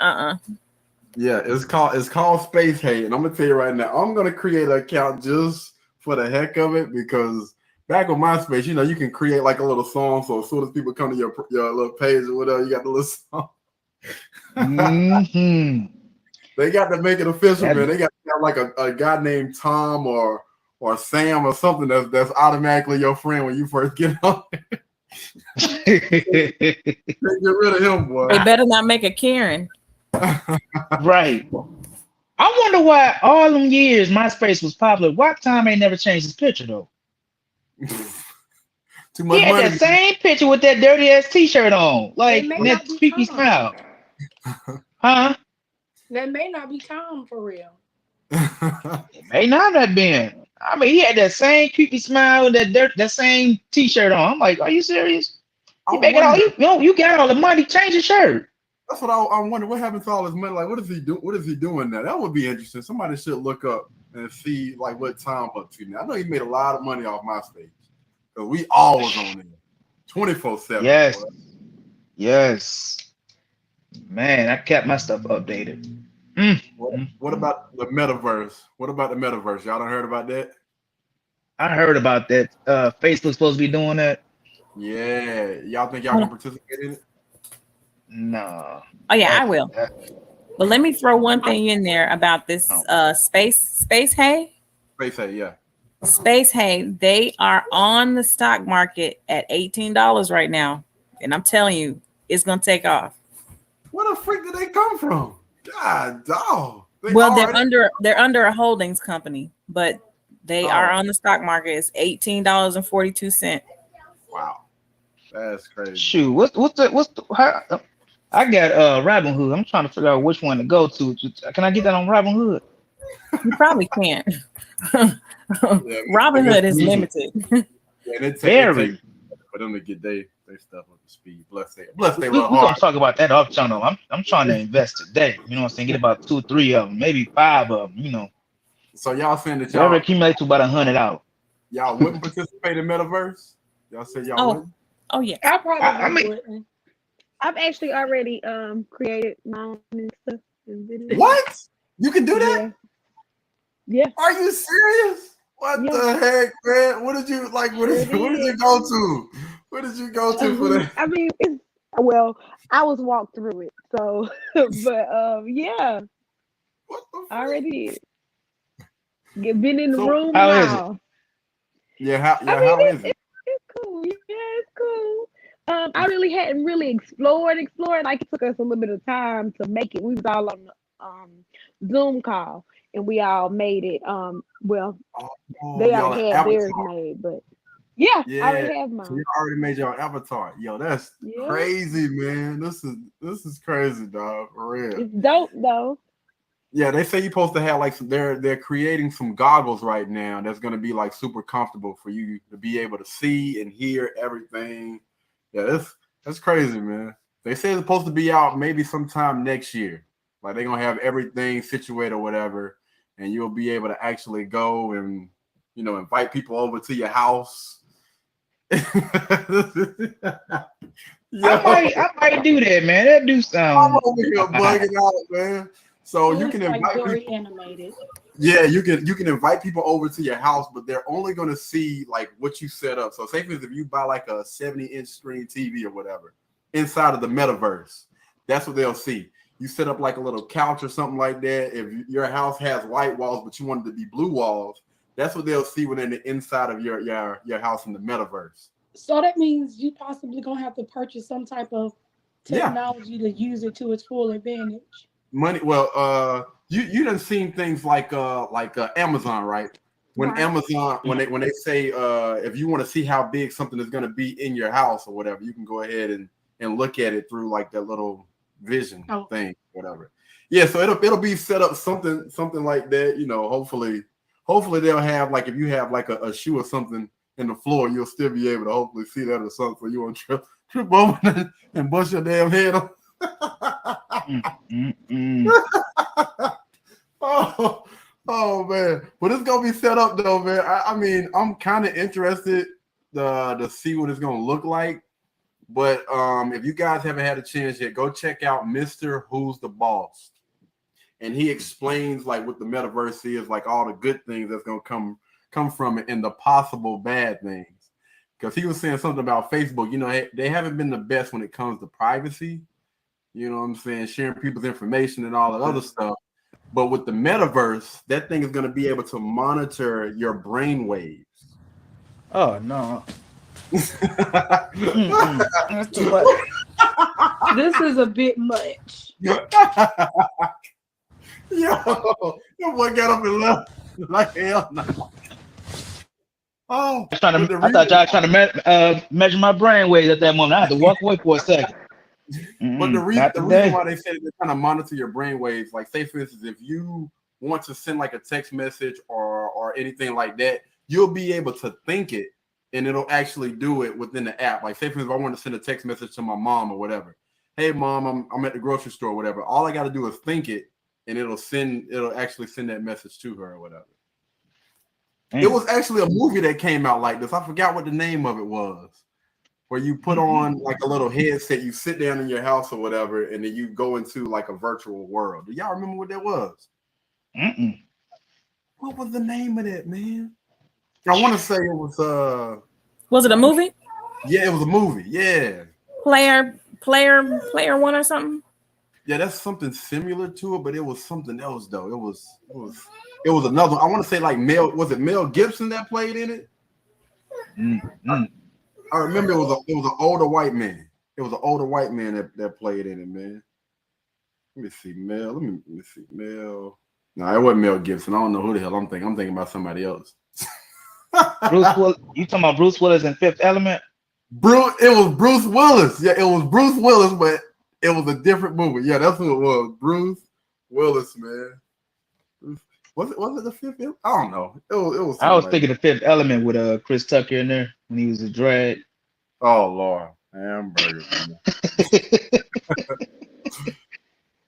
Yeah, it's called Space Hay, and I'm gonna tell you right now, I'm gonna create an account just for the heck of it, because back on MySpace, you can create like a little song, so as soon as people come to your little page or whatever, you got the little song. They got to make it official, man. They got to have like a guy named Tom or Sam or something that's automatically your friend when you first get on. Get rid of him, boy. they better not make a Karen. Right. I wonder why all them years MySpace was popular. Why Tom ain't never changed his picture though? Too much he had money. that same picture with that dirty ass t-shirt on, like that creepy smile. Huh? That may not be Tom for real. It may not have been. I mean, he had that same creepy smile, that same t-shirt on. I'm like, are you serious? You got all the money, change your shirt. That's what I wonder. What happened to all his money? Like, what is he do? What is he doing now? That would be interesting. Somebody should look up and see like what Tom up to now. I know he made a lot of money off MySpace, because we all was on there 24/7. Yes. Boy. Yes. Man, I kept my stuff updated. What about the metaverse? Y'all done heard about that? I heard about that. Facebook's supposed to be doing that. Yeah. Y'all think y'all can participate in it? No. Oh yeah, I will. But let me throw one thing in there about this Space Hay. Space Hay, yeah. Space Hay, they are on the stock market at $18 right now. And I'm telling you, it's gonna take off. Where the freak did they come from? God, dog. They're under a holdings company, but they are on the stock market. It's $18.42. Wow, that's crazy. Shoot, how, I got Robinhood. I'm trying to figure out which one to go to. Can I get that on Robinhood? You probably can't. Robinhood is limited. Yeah, it takes for them to get their stuff up to speed. Bless they we're gonna talk about that off channel. I'm trying to invest today. You know what I'm saying? Get about 2 or 3 of them, maybe 5 of them. So y'all saying that y'all accumulate to about 100 out. Y'all wouldn't participate in metaverse? Y'all said y'all wouldn't? Oh yeah. I probably wouldn't. I've actually already created my own and stuff. What? You can do that? Yeah. Are you serious? What the heck, man? What did you go to? Where did you go to for that? I mean, I was walked through it, so but yeah. What the I already did. Been in the room how now. Is it? Yeah, how is it? It's cool. Yeah, it's cool. I really hadn't explored. Like, it took us a little bit of time to make it. We was all Zoom call, and we all made it. Well, Oh, they y'all already an had theirs avatar. made, but yeah, I Yeah. already have So you mine. already made your avatar. Yo, that's Yeah, crazy, man. This is crazy, dog. For real. it's dope though. Yeah, they say you're supposed to have like they're creating some goggles right now that's gonna be like super comfortable for you to be able to see and hear everything. Yeah, that's crazy, man. They say it's supposed to be out maybe sometime next year. Like they're gonna have everything situated or whatever, and you'll be able to actually go and invite people over to your house. I Yo, might, I might do that, man. That do I'm sound. over here bugging out, man. So It you looks can like invite very people. animated. Yeah, you can invite people over to your house, but they're only going to see like what you set up. So say for instance, if you buy like a 70-inch screen TV or whatever inside of the metaverse, that's what they'll see. You set up like a little couch or something like that. If your house has white walls, but you want it to be blue walls, that's what they'll see when they're in the inside of your house in the metaverse. So that means you possibly gonna have to purchase some type of Yeah, technology to use it to its full advantage. money. Well, you done seen things like Amazon, right? When Right. Amazon when they say if you want to see how big something is going to be in your house or whatever, you can go ahead and look at it through like that little vision Oh, thing, whatever. Yeah, so it'll be set up something like that. Hopefully they'll have like if you have like a shoe or something in the floor, you'll still be able to hopefully see that or something, so you won't trip over and bust your damn head on. Mm, mm, mm. Oh, oh man. But it's gonna be set up though, man. I mean, I'm kind of interested to see what it's gonna look like. But if you guys haven't had a chance yet, go check out Mr. Who's the Boss. And he explains like what the metaverse is, like all the good things that's gonna come from it and the possible bad things. Because he was saying something about Facebook, they haven't been the best when it comes to privacy. You know what I'm saying? Sharing people's information and all that other stuff. But with the metaverse, that thing is going to be able to monitor your brain waves. Oh no. That's too much. this is a bit much. Yo, your boy got up and left. Like hell no. Oh, I, trying but to, I thought y'all trying to measure my brain waves at that moment. I had to walk away for a second. but Not the reason today. why they said they're trying to monitor your brain waves, like say for instance, if you want to send like a text message or anything like that, you'll be able to think it and it'll actually do it within the app. Like say for instance, if I want to send a text message to my mom or whatever. Hey mom, I'm at the grocery store or whatever. All I got to do is think it and it'll actually send that message to her or whatever. It was actually a movie that came out like this. I forgot what the name of it was. Where you put on like a little headset, you sit down in your house or whatever, and then you go into like a virtual world. Do y'all remember what that was? Mm-mm. What was the name of that, man? I want to say it was Was it a movie? yeah, it was a movie. Yeah. Player one or something? Yeah, that's something similar to it, but it was something else though. It was another. I want to say like was it Mel Gibson that played in it? Mm-mm. I remember it was an older white man. It was an older white man that played in it, man. Let me see, Mel. Let me see, Mel. No, it wasn't Mel Gibson. I don't know who the hell I'm thinking. I'm thinking about somebody else. Bruce Willis. You talking about Bruce Willis in Fifth Element? It was Bruce Willis. Yeah, it was Bruce Willis, but it was a different movie. Yeah, that's who it was. Bruce Willis, man. Was it the fifth? I don't know. It was. I was Like thinking the Fifth Element with Chris Tucker in there when he was a drag. oh Lord, hamburger.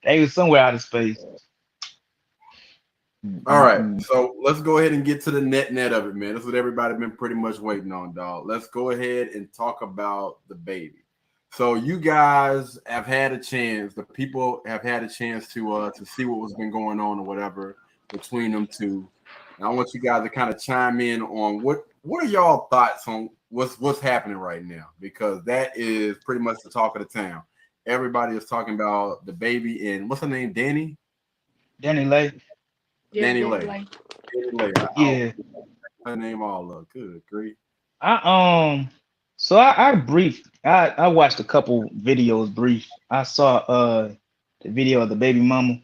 They was somewhere out of space. All right, so let's go ahead and get to the net of it, man. That's what everybody been pretty much waiting on, dog. Let's go ahead and talk about the baby. So you guys have had a chance. The people have had a chance to see what was been going on or whatever between them two. And I want you guys to kind of chime in on what are y'all thoughts on what's happening right now, because that is pretty much the talk of the town. Everybody is talking about the baby and what's her name, Danny Lay. Yeah, Danny Danny Lay. Lay. Danny Lay. Yeah. Her name all up. Good grief. I briefed. I watched a couple videos brief. I saw the video of the baby mama.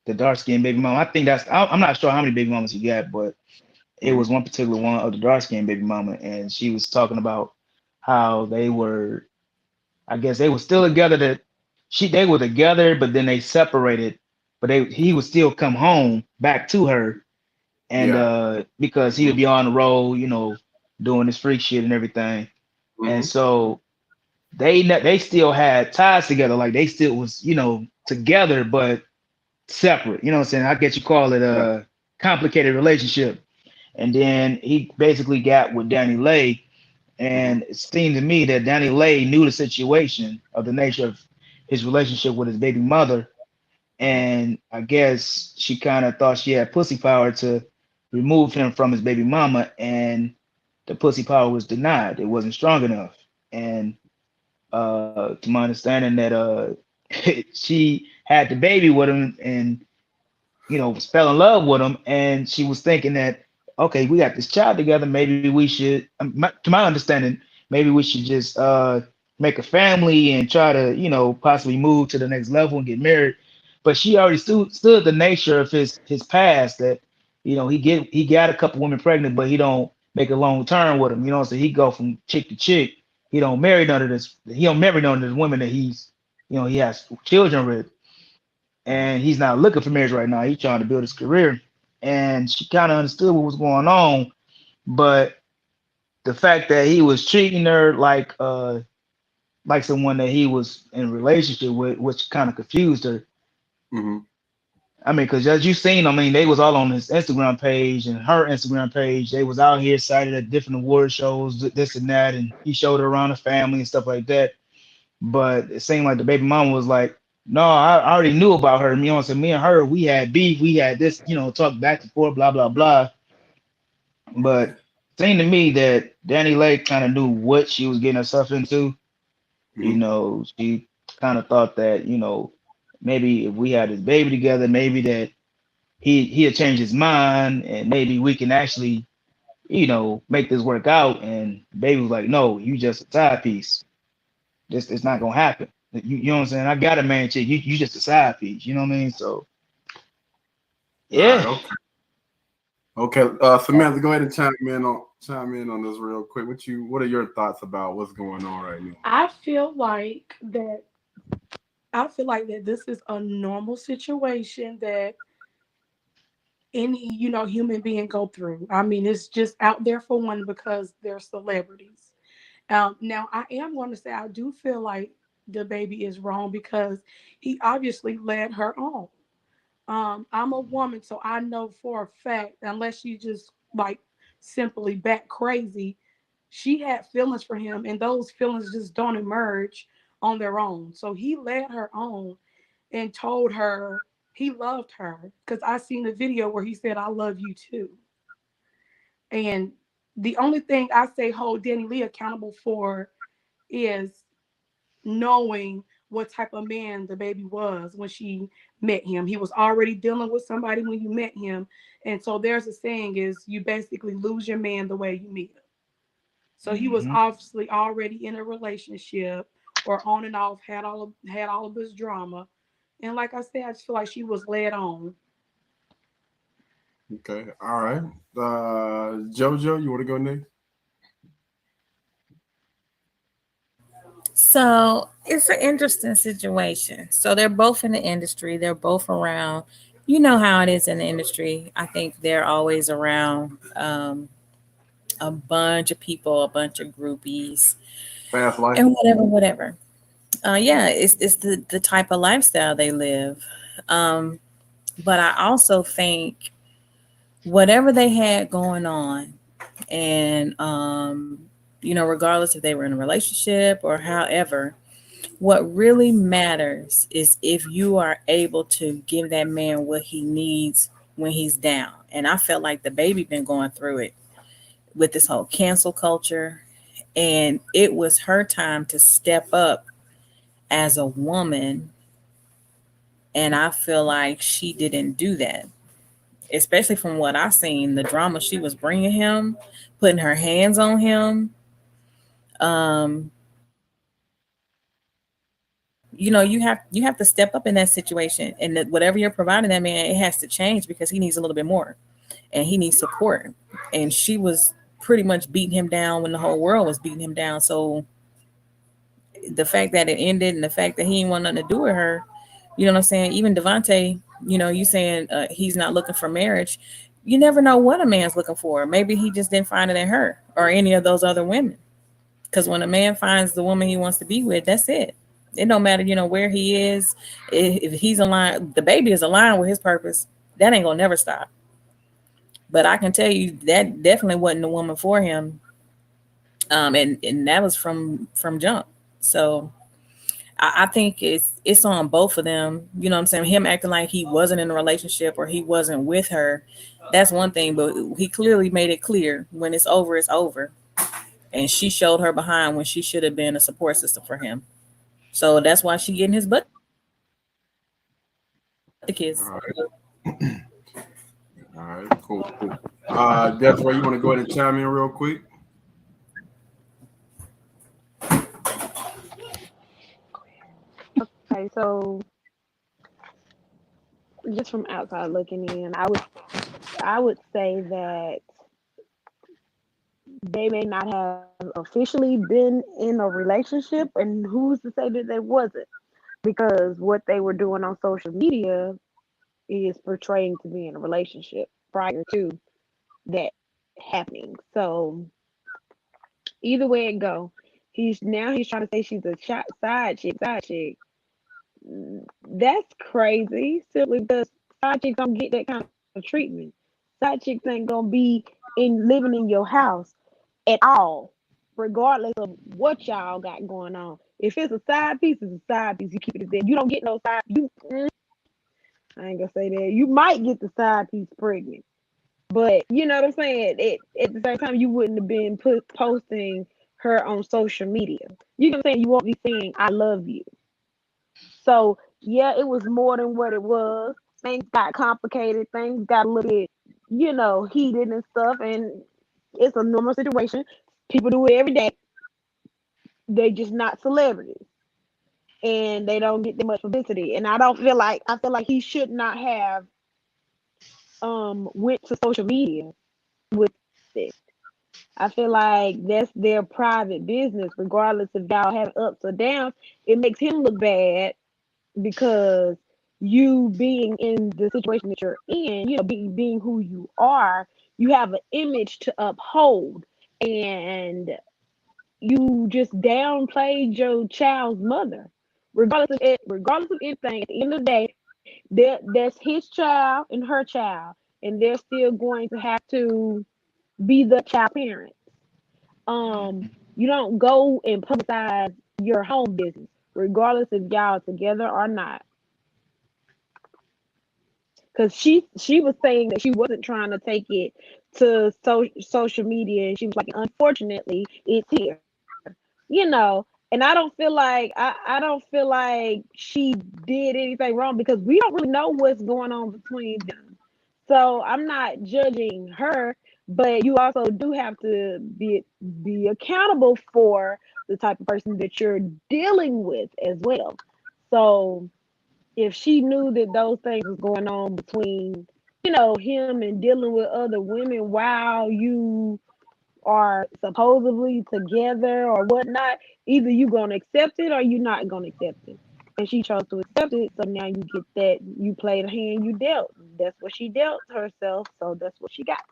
the dark skinned baby mama. I think I'm not sure how many baby mamas he got, but it was one particular one of the dark skinned baby mama, and she was talking about how they were. I guess they were still together. They were together, but then they separated. But he would still come home back to her, and Yeah. because he would be on the road, doing this freak shit and everything, and Mm-hmm. so they still had ties together, like they still was together but separate. You know what I'm saying? I guess you call it Yeah. a complicated relationship. And then he basically got with Danny Lay, Mm-hmm. and it seemed to me that Danny Lay knew the situation of the nature of his relationship with his baby mother, and I guess she kind of thought she had pussy power to remove him from his baby mama, and the pussy power was denied. It wasn't strong enough. And to my understanding that she had the baby with him, and fell in love with him, and she was thinking that, okay, we got this child together, maybe we should, to my understanding, maybe we should just make a family and try to, possibly move to the next level and get married. But she already stood the nature of his past, that he got a couple women pregnant, but he don't make a long term with them. So he go from chick to chick. He don't marry none of this women that he has children with, and he's not looking for marriage right now. He's trying to build his career. And she kind of understood what was going on, but the fact that he was treating her like someone that he was in a relationship with, which kind of confused her. Mm-hmm. I mean, because as you seen, I mean, they was all on his Instagram page and her Instagram page. They was out here cited at different award shows, this and that, and he showed her around the family and stuff like that. But it seemed like the baby mama was like, no, I already knew about her. So me and her, we had beef, we had this, talk back and forth, blah, blah, blah. But it seemed to me that Danny Lake kind of knew what she was getting herself into. Mm-hmm. She kind of thought that, maybe if we had this baby together, maybe that he'll change his mind, and maybe we can actually, make this work out. And the baby was like, no, you just a side piece. This it's not gonna happen. You know what I'm saying? I got a man chick. You just a side piece. You know what I mean? So All right. yeah. Okay. Okay. Samantha, go ahead and chime in on this real quick. What are your thoughts about what's going on right now? I feel like that this is a normal situation that any human being go through. I mean, it's just out there for one because they're celebrities. Now I am going to say I do feel like the baby is wrong because he obviously led her on. I'm a woman, so I know for a fact, unless she just like simply bat crazy, she had feelings for him, and those feelings just don't emerge on their own. So he led her on and told her he loved her because I seen the video where he said, "I love you too." And the only thing I say hold Danny Lee accountable for is knowing what type of man the baby was when she met him. He was already dealing with somebody when you met him. And so there's a saying is you basically lose your man the way you meet him. So he was Hmm. obviously already in a relationship or on and off, had all of this drama. And like I said, I just feel like she was led on. Okay. All right. Jojo, you want to go next? So it's an interesting situation. So they're both in the industry, they're both around. You know how it is in the industry. I think they're always around a bunch of people, a bunch of groupies, Fast life. and whatever, whatever. Yeah, it's the type of lifestyle they live. Um, but I also think whatever they had going on, and regardless if they were in a relationship or however, what really matters is if you are able to give that man what he needs when he's down. And I felt like the baby been going through it with this whole cancel culture, and it was her time to step up as a woman, and I feel like she didn't do that, especially from what I seen, the drama she was bringing him, putting her hands on him. um you have to step up in that situation, and that whatever you're providing that man, it has to change because he needs a little bit more, and he needs support. And she was pretty much beating him down when the whole world was beating him down. So the fact that it ended and the fact that he didn't want nothing to do with her, you know what I'm saying? Even Devontae, you saying he's not looking for marriage. You never know what a man's looking for. Maybe he just didn't find it in her or any of those other women. Because when a man finds the woman he wants to be with, that's it. It don't matter, where he is. If he's aligned, the baby is aligned with his purpose. That ain't gonna never stop. But I can tell you that definitely wasn't the woman for him. And that was from jump. So I think it's on both of them. You know what I'm saying? Him acting like he wasn't in a relationship or he wasn't with her. That's one thing, but he clearly made it clear when it's over, it's over. And she showed her behind when she should have been a support system for him. So that's why she getting his butt the kiss. All right. All right, cool. That's where you want to go ahead and chime in real quick. Okay, so just from outside looking in, I would say that they may not have officially been in a relationship, and who's to say that they wasn't? Because what they were doing on social media is portraying to be in a relationship prior to that happening. So either way it go, he's trying to say she's a side chick. That's crazy. Simply because side chicks don't get that kind of treatment. Side chicks ain't gonna be in living in your house at all, regardless of what y'all got going on. If it's a side piece, it's a side piece. You keep it there. You don't get no side. I ain't gonna say that. You might get the side piece pregnant, but you know what I'm saying. At the same time, you wouldn't have been posting her on social media. You know what I'm saying. You won't be saying "I love you." So yeah, it was more than what it was. Things got complicated. Things got a little bit, heated and stuff. And it's a normal situation. People do it every day. They just not celebrities, and they don't get that much publicity. And I feel like he should not have went to social media with it. I feel like that's their private business, regardless if y'all have ups or downs. It makes him look bad because you being in the situation that you're in, being who you are, you have an image to uphold, and you just downplayed your child's mother. Regardless of anything, at the end of the day, that's his child and her child, and they're still going to have to be the child parent. You don't go and publicize your home business, regardless if y'all together or not. Because she was saying that she wasn't trying to take it to social media, and she was like, unfortunately, it's here. And I don't feel like she did anything wrong because we don't really know what's going on between them. So I'm not judging her, but you also do have to be accountable for the type of person that you're dealing with as well. So if she knew that those things was going on between, him and dealing with other women while you are supposedly together or whatnot, either you gonna accept it or you not gonna accept it. And she chose to accept it, so now you get that you played a hand you dealt. That's what she dealt herself, so that's what she got.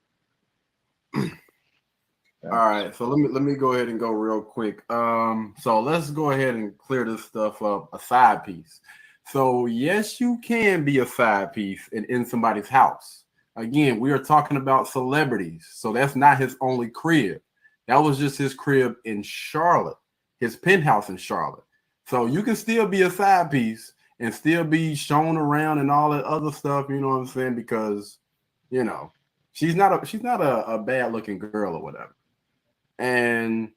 All right, so let me go ahead and go real quick. So let's go ahead and clear this stuff up. A side piece. So yes, you can be a side piece in somebody's house. Again, we are talking about celebrities, so that's not his only crib. That was just his crib in Charlotte, his penthouse in Charlotte. So you can still be a side piece and still be shown around and all that other stuff. You know what I'm saying? Because she's not a bad looking girl or whatever. And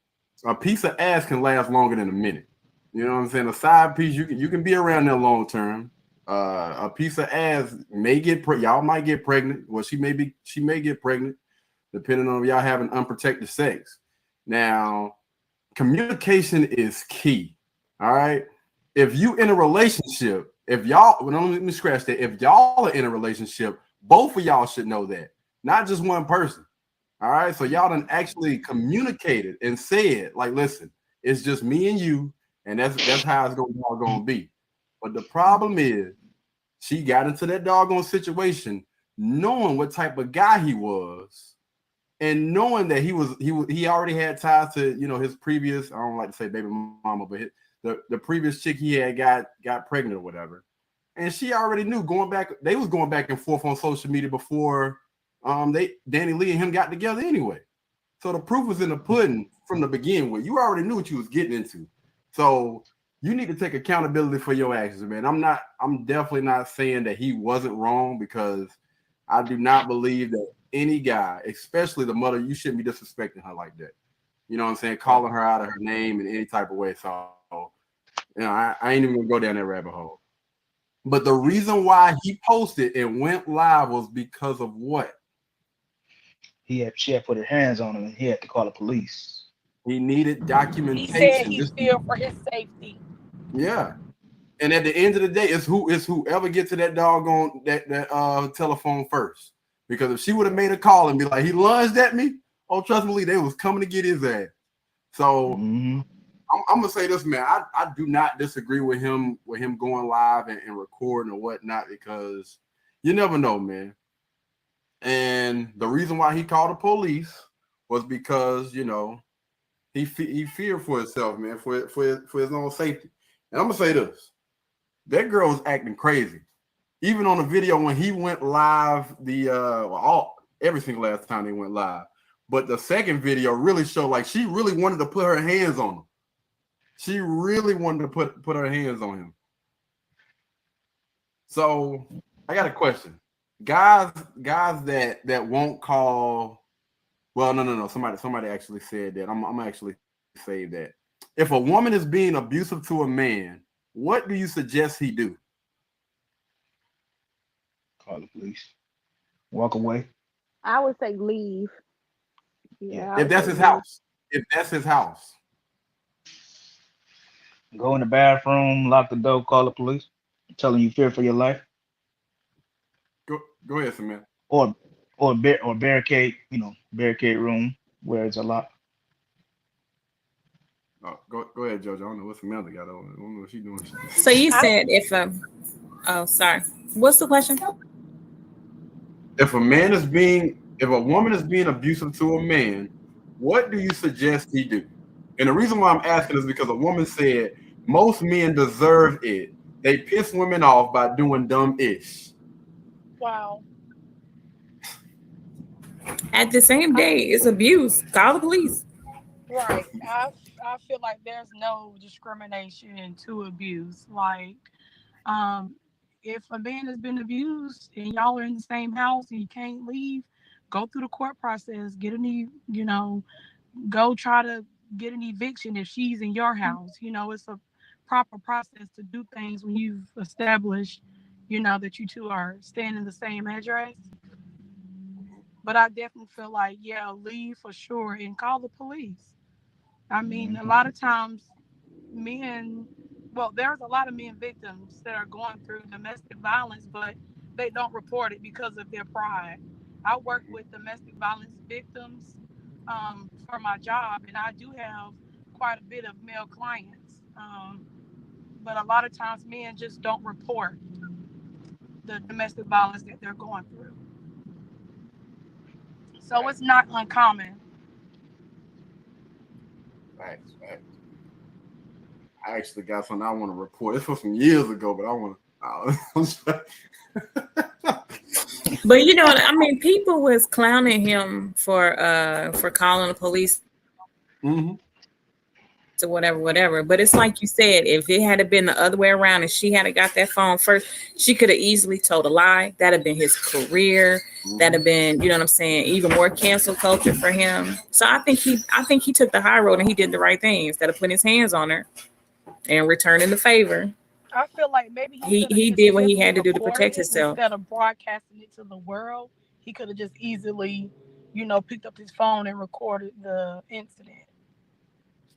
a piece of ass can last longer than a minute. You know what I'm saying? A side piece, you can be around there long term. A piece of ass may y'all might get pregnant. Well, she may get pregnant, depending on if y'all having unprotected sex. Now, communication is key. All right. if you in a relationship, if y'all, well, let me scratch that. If y'all are in a relationship, both of y'all should know that, not just one person. All right. So y'all done actually communicated and said, like, listen, it's just me and you, and that's how it's gonna be. But the problem is, she got into that doggone situation, knowing what type of guy he was, and knowing that he already had ties to his previous. I don't like to say baby mama, but the previous chick he had got pregnant or whatever, and she already knew going back. They was going back and forth on social media before Danny Lee and him got together anyway. So the proof was in the pudding from the beginning. Where you already knew what you was getting into. So you need to take accountability for your actions, man. I'm definitely not saying that he wasn't wrong, because I do not believe that any guy, especially the mother, you shouldn't be disrespecting her like that. You know what I'm saying? Calling her out of her name in any type of way. So, I ain't even gonna go down that rabbit hole. But the reason why he posted and went live was because of what? She had put her hands on him, and he had to call the police. He needed He said documentation. he feared for his safety. Yeah. And at the end of the day, it's whoever gets to that doggone that telephone first. Because if she would have made a call and be like, he lunged at me, oh, trust me, they was coming to get his ass. So I'm gonna say this, man. I do not disagree with him going live and recording or whatnot, because you never know, man. And the reason why he called the police was because he feared for himself, man, for his own safety. And I'm gonna say this: that girl was acting crazy. Even on the video when he went live, every single last time they went live. But the second video really showed like she really wanted to put her hands on him. She really wanted to put her hands on him. So I got a question. Guys that won't call. Well, no. Somebody actually said that. I'm actually say that. If a woman is being abusive to a man, what do you suggest he do? Call the police. Walk away. I would say leave. Yeah, I If would that's say his leave. house. If that's his house. Go in the bathroom, lock the door, call the police, tell them you fear for your life, Go ahead, Samantha. or barricade, barricade room where it's a lock. Oh, go ahead, Jojo. I don't know what Samantha got on. I don't know what she's doing. So you I said oh, sorry. What's the question? If a woman is being abusive to a man, what do you suggest he do? And the reason why I'm asking is because a woman said most men deserve it. They piss women off by doing dumb ish. wow. At the same day, it's abuse. Call the police. Right. I feel like there's no discrimination to abuse. Like, um, if a man has been abused and y'all are in the same house and you can't leave, go through the court process, get go try to get an eviction if she's in your house. It's a proper process to do things when you've established, that you two are staying in the same address. But I definitely feel like, yeah, leave for sure and call the police. I mean, a lot of times men, well, there's a lot of men victims that are going through domestic violence, but they don't report it because of their pride. I work with domestic violence victims for my job, and I do have quite a bit of male clients. But a lot of times men just don't report the domestic violence that they're going through. So it's not uncommon. Facts. I actually got something I want to report. This was some years ago, but I want to. But I mean, people was clowning him for calling the police Mm-hmm. or whatever. But it's like you said, if it had been the other way around and she had got that phone first, she could have easily told a lie. That'd have been his career. That'd have been, you know what I'm saying, even more cancel culture for him. So I think he took the high road and he did the right thing instead of putting his hands on her and returning the favor. I feel like maybe he could have He just did what he simply had to do to reported protect it himself. instead of broadcasting it to the world. He could have just easily, picked up his phone and recorded the incident.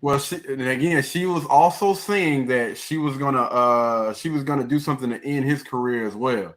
Well, she was also saying that she was gonna do something to end his career as well.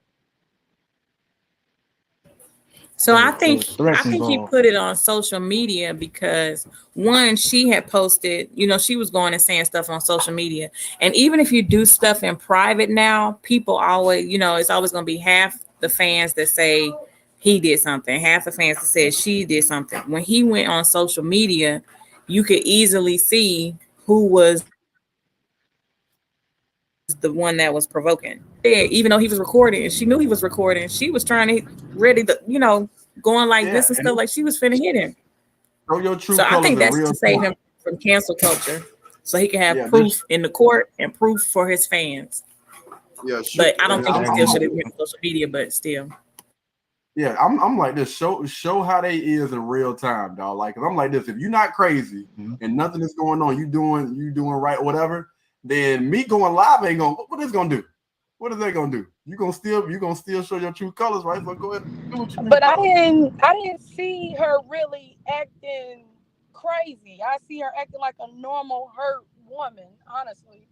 So I think threats he involved. put it on social media because one, she had posted, she was going and saying stuff on social media. And even if you do stuff in private now, people always, it's always going to be half the fans that say he did something, half the fans that said she did something. When he went on social media, you could easily see who was the one that was provoking. Even though he was recording and she knew he was recording, she was trying to ready to, going like this and stuff, like she was finna hit him. Show your true So I colors think in that's real to save time. him from cancel culture, so he can have proof in the court and proof for his fans. Yeah, but I don't think he still should have I'm, went social media, but still. Yeah, I'm like this. Show how they is in real time, dog. Like, 'cause I'm like this. If you're not crazy and nothing is going on, you doing right, whatever. Then me going live ain't gonna. What is gonna do? What is that gonna do? You gonna still show your true colors, right? So go ahead and do what you But I didn't see her really acting crazy. I see her acting like a normal hurt woman, honestly.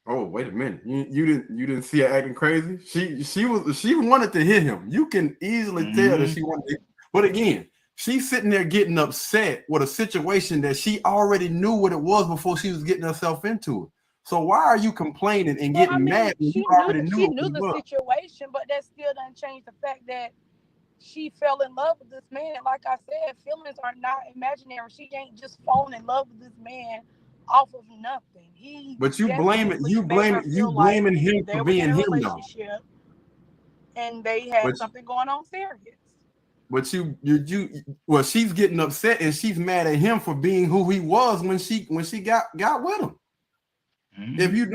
Oh, wait a minute. You didn't see her acting crazy? She wanted to hit him. You can easily tell that she wanted to, but again, she's sitting there getting upset with a situation that she already knew what it was before she was getting herself into it. So why are you complaining and getting mad when you already knew the situation, but that still doesn't change the fact that she fell in love with this man. Like I said, feelings are not imaginary. She ain't just falling in love with this man off of nothing. But you blaming him for being him, though. And they had something going on serious. But well, she's getting upset and she's mad at him for being who he was when she got with him. If you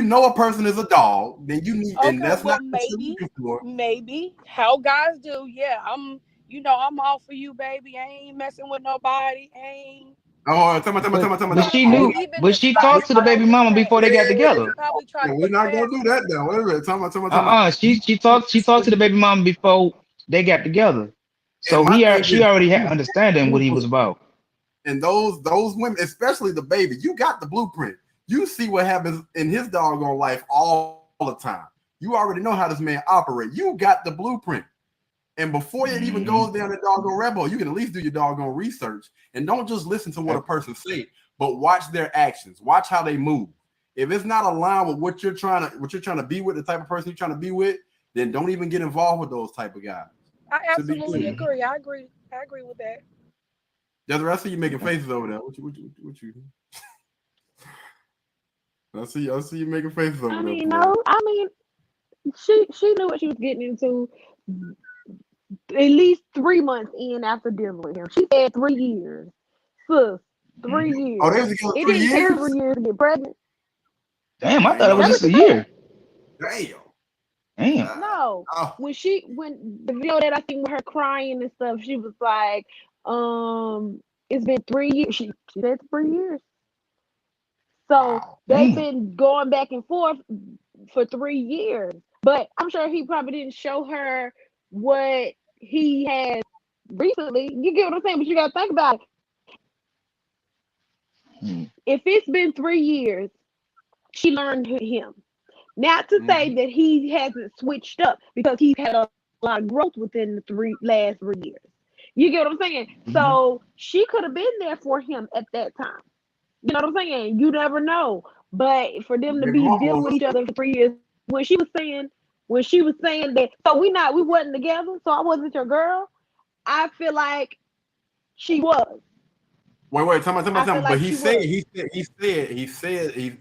know a person is a dog, then you need, and that's not maybe how guys do. Yeah, I'm all for you, baby. I ain't messing with nobody. Oh, but she knew, but she talked to the baby mama before they got together. We're not gonna do that now. Wait a minute. She talked to the baby mama before they got together. So she already had understanding what he was about. And those women, especially the baby, you got the blueprint. You see what happens in his doggone life all the time. You already know how this man operates. You got the blueprint. And before it even goes down the doggone rebel, you can at least do your doggone research and don't just listen to what a person say, but watch their actions. Watch how they move. If it's not aligned with what you're trying to be with, the type of person you're trying to be with, then don't even get involved with those type of guys. I absolutely agree. I agree with that. The rest of you making faces over there. What you? I see you making faces over there. She knew what she was getting into. At least 3 months in after dealing with him, she had 3 years. Sis, 3 years. Oh, they was together 3 years. It didn't take 3 years to get pregnant. Damn, I thought it was just a year. Damn. No, when the video that I seen with her crying and stuff, she was like, it's been 3 years. She said 3 years. So they've been going back and forth for 3 years. But I'm sure he probably didn't show her what he had recently. You get what I'm saying? But you got to think about it. If it's been 3 years, she learned him. Not to say that he hasn't switched up, because he's had a lot of growth within the last 3 years. You get what I'm saying? So she could have been there for him at that time. You know what I'm saying? You never know. But for them to be dealing with each other for 3 years, when she was saying that, so we wasn't together, so I wasn't your girl, I feel like she was. Wait, tell me. But he said,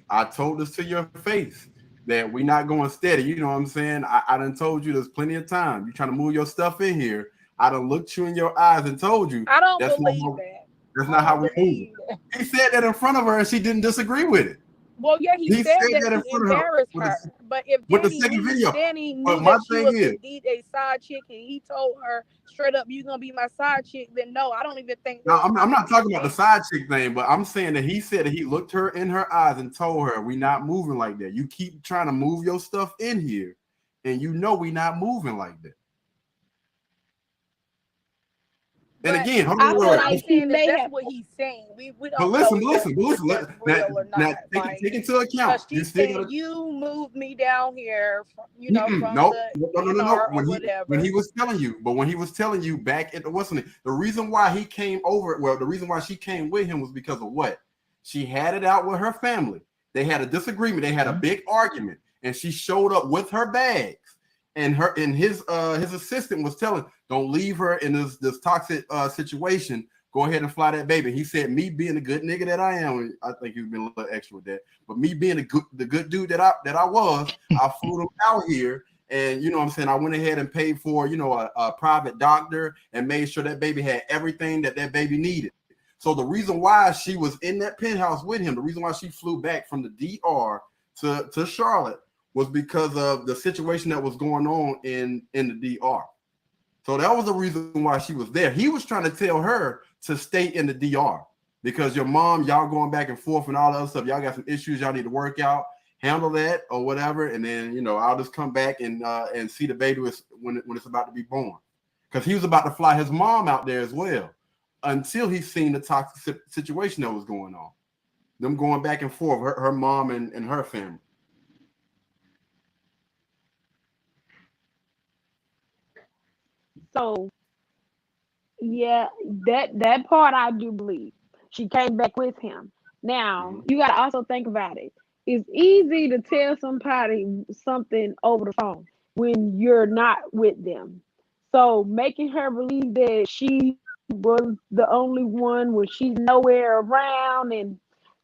I told this to your face that we're not going steady. You know what I'm saying? I done told you there's plenty of time. You trying to move your stuff in here. I done looked you in your eyes and told you. I don't believe that. That's not how we move. He said that in front of her and she didn't disagree with it. Well, yeah, he said that to embarrass her. But if Danny knew that she was indeed a side chick and he told her straight up, "You're gonna be my side chick," then no, I don't even think. No, I'm not talking about the side chick thing, but I'm saying that he said that he looked her in her eyes and told her, "We're not moving like that. You keep trying to move your stuff in here, and you know we're not moving like that." And again, hold I on, feel wait, like wait. he Saying may that's have. what he's saying. We But don't listen, know but listen. if that's real or Now, not. Like, take into account. because You she's still saying gotta. you moved me down here, from, you know, from Nope. the No. NR or When he whatever. was telling you, but when he was telling you back at the wasn't it the reason why he came over? Well, the reason why she came with him was because of what? She had it out with her family. They had a disagreement. They had a big argument, and she showed up with her bags. And his assistant was telling, don't leave her in this toxic situation. Go ahead and fly that baby. He said, me being the good nigga that I am, I think he's been a little extra with that. But me being the good dude that I was, I flew them out here. And you know what I'm saying? I went ahead and paid for, a private doctor and made sure that baby had everything that baby needed. So the reason why she was in that penthouse with him, the reason why she flew back from the DR to Charlotte was because of the situation that was going on in the DR. So that was the reason why she was there. He was trying to tell her to stay in the DR because your mom, y'all going back and forth and all that other stuff. Y'all got some issues y'all need to work out, handle that or whatever. And then, I'll just come back and see the baby when it's about to be born. Because he was about to fly his mom out there as well until he seen the toxic situation that was going on. Them going back and forth, her mom and her family. So yeah, that part I do believe. She came back with him. Now you got to also think about it. It's easy to tell somebody something over the phone when you're not with them. So making her believe that she was the only one when she's nowhere around and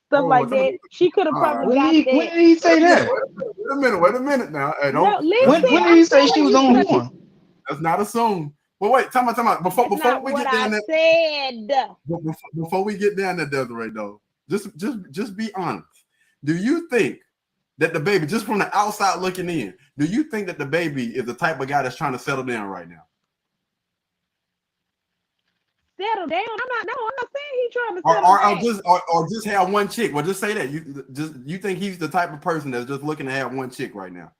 stuff Oh, like that, she could have all right. probably When got when that. did he say that? Wait a minute now. Hey, No, When listen, did I'm he say she telling was you on because one? let's not assume. But wait, time out. Before that's before not we what get down I there, said. before we get down there, Desiree, though, just be honest. Do you think that the baby, just from the outside looking in, do you think that the baby is the type of guy that's trying to settle down right now? Settle down. I'm not saying he's trying to Or, settle or, or down. just or just have one chick. Well, just say that. You think he's the type of person that's just looking to have one chick right now.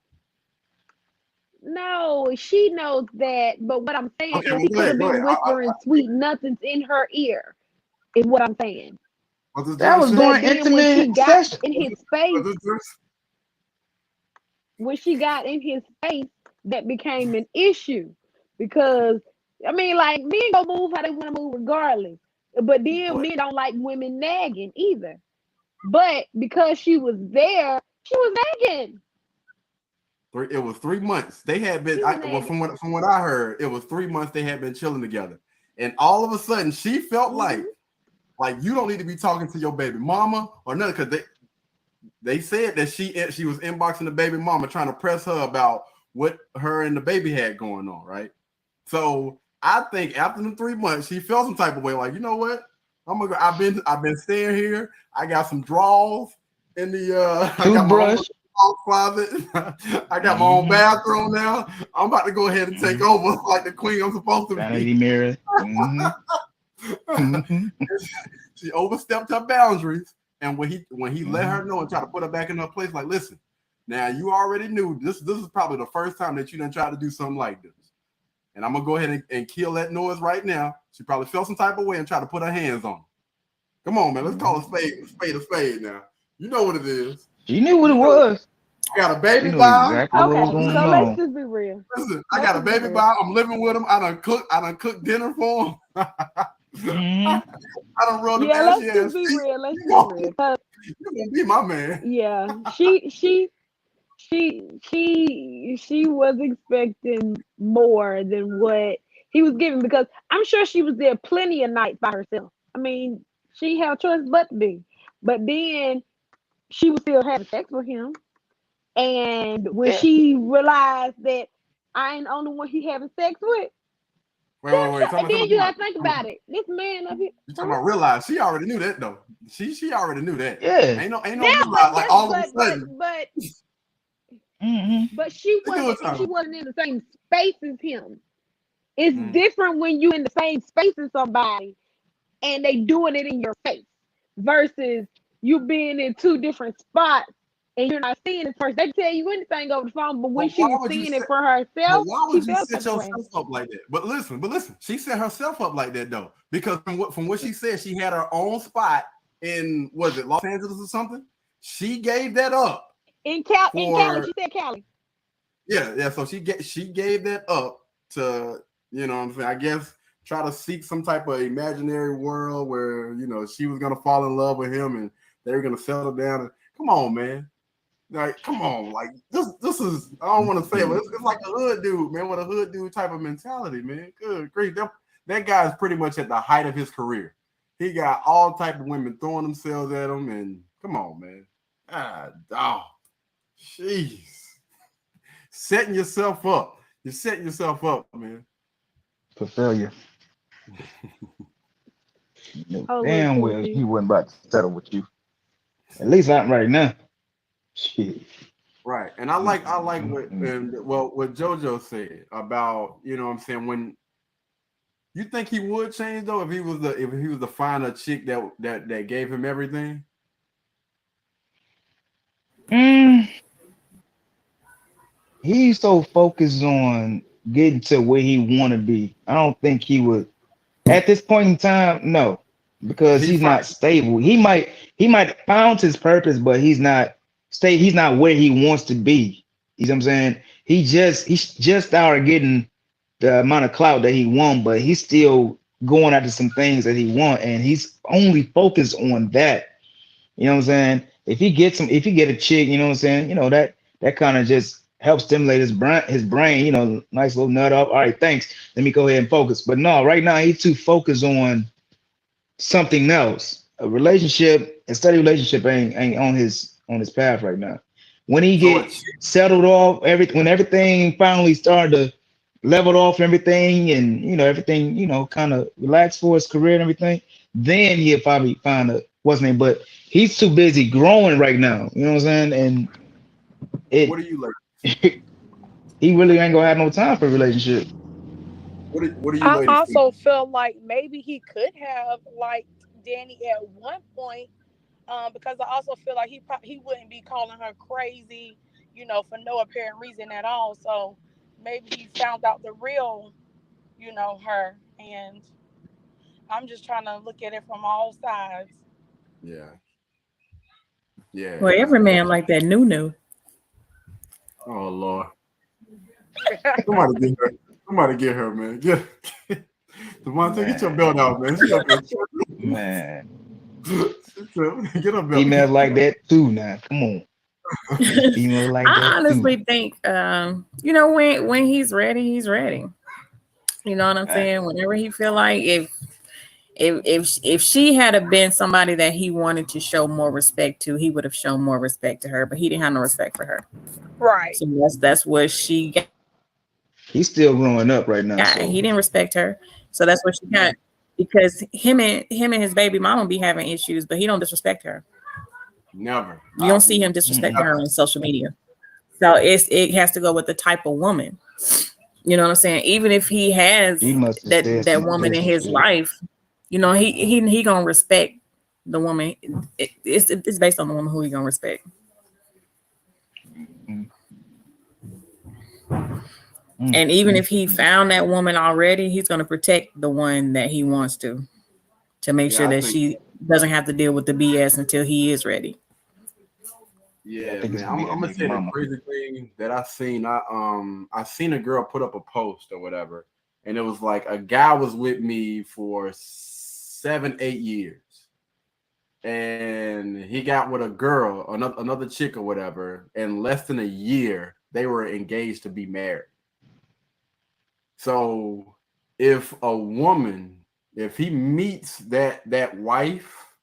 No, she knows that. But what I'm saying Okay, is well, he could have go been ahead. whispering sweet nothings in her ear, is what I'm saying. What's this That dress was shit? But during then when she intimate got session. in his face, What's this dress? when she got in his face, that became an issue. Because I mean, like men go move how they want to move regardless. But then What? men don't like women nagging either. But because she was there, she was nagging. It was 3 months. They had been. She was nagging. From what I heard, it was 3 months they had been chilling together, and all of a sudden she felt Mhm. like you don't need to be talking to your baby mama or nothing because they said that she was inboxing the baby mama trying to press her about what her and the baby had going on, right? So I think after the 3 months, she felt some type of way, like, you know what? I've been staying here. I got some drawers in the I got my own Toothbrush. closet. I got my own Mm-hmm. bathroom now. I'm about to go ahead and take over like the queen I'm supposed to Vanity be. mirror. Mm-hmm. Mm-hmm. She overstepped her boundaries. And when he let Mm-hmm. her know and tried to put her back in her place, like, listen, now you already knew this is probably the first time that you done tried to do something like this. And I'm gonna go ahead and kill that noise right now. She probably felt some type of way and tried to put her hands on him. Come on, man. Let's call a spade now. You know what it is. She knew what it You know was. I got a She baby knew by. exactly what was Okay, going so let's on. just be real. Listen, I Let's got a just be baby real. by. I'm living with him. I done cook dinner for him. Mm-hmm. I done rolled him Yeah, let's ashy ass just be feet. real. Let's be real. 'Cause, You gonna be my man. yeah, she was expecting more than what he was giving because I'm sure she was there plenty of nights by herself. I mean, she had a choice but to be. But then she was still having sex with him. And when Yeah. she realized that I ain't the only one he having sex with, Wait. and then you gotta think about it. This man up here, You talking huh? about realize? She already knew that though. She already knew that. Yeah. Ain't no Yeah, realize like all of a sudden. Mm-hmm. but she They do it time. wasn't in the same space as him. It's Mm. different when you in the same space as somebody and they doing it in your face versus you being in two different spots and you're not seeing it first. They tell you anything over the phone, but when But she why was would you seeing set, it for but herself, why she would you felt set that way. yourself up like that? But listen, she set herself up like that though, because from what she said, she had her own spot in, was it Los Angeles or something? She gave that up In Cali, for, she said Cali. yeah. So she gave that up to, you know what I'm saying, I guess try to seek some type of imaginary world where, you know, she was gonna fall in love with him and they were gonna settle down. And come on, man. Like, come on, like this is, I don't want to say it, but it's like a hood dude, man, with a hood dude type of mentality, man. Good grief. That guy is pretty much at the height of his career. He got all type of women throwing themselves at him, and come on, man. Jeez. Setting yourself up. You're setting yourself up, man. For failure. Oh, Damn look, well Susie. he wasn't about to settle with you. At least not right now. Shit. Right. And I like what what JoJo said about, you know what I'm saying, when you think he would change though if he was to find a chick that gave him everything. He's so focused on getting to where he want to be. I don't think he would at this point in time. No, because He he's find not stable. He might found his purpose, but he's not stay. He's not where he wants to be. You know what I'm saying? He's just started getting the amount of clout that he want, but he's still going after some things that he want, and he's only focused on that. You know what I'm saying? If he get a chick, you know what I'm saying, that kind of just helps stimulate his brain, nice little nut up. All right, thanks. Let me go ahead and focus. But no, right now he's too focused on something else. A steady relationship ain't on his path right now. When he so a get chick, settled off, when everything finally started to level off everything, and everything, kind of relax for his career and everything, then he'll probably find a what's name. But he's too busy growing right now. You know what I'm saying? And what it do you like? he really ain't gonna have no time for a relationship. What do you I ladies think? also feel like maybe he could have liked Danny at one point, because I also feel like he wouldn't be calling her crazy, for no apparent reason at all. So maybe he found out the real, her, and I'm just trying to look at it from all sides. Yeah. Yeah, Well, every man like that new. oh Lord. Somebody get her. Somebody get her, man. Get Devontae, get your belt out, man. She up there. Man, Get her belt. females like that too. Now, come on, females like I that too. honestly think, when he's ready, he's ready. You know what I'm saying? Whenever he feel like, if she had have been somebody that he wanted to show more respect to, he would have shown more respect to her. But he didn't have no respect for her. Right. So that's what she got. He's still growing up right now, so He didn't respect her. So that's what she got. Because him and his baby mama be having issues, but he don't disrespect her. Never. You don't see him disrespecting her on social media. So it has to go with the type of woman. You know what I'm saying? Even if he has he must have said that some woman in extra his shit. life, he gonna respect the woman. It's based on the woman who he gonna respect. And even if he found that woman already, he's gonna protect the one that he wants to make Yeah, sure I that think. she doesn't have to deal with the BS until he is ready. I Yeah, think it's man. gonna I'm be that gonna baby say the mama. crazy thing that I seen. I seen a girl put up a post or whatever, and it was like a guy was with me for 7, 8 years, and he got with a girl, another chick or whatever. In less than a year, they were engaged to be married. So if he meets that wife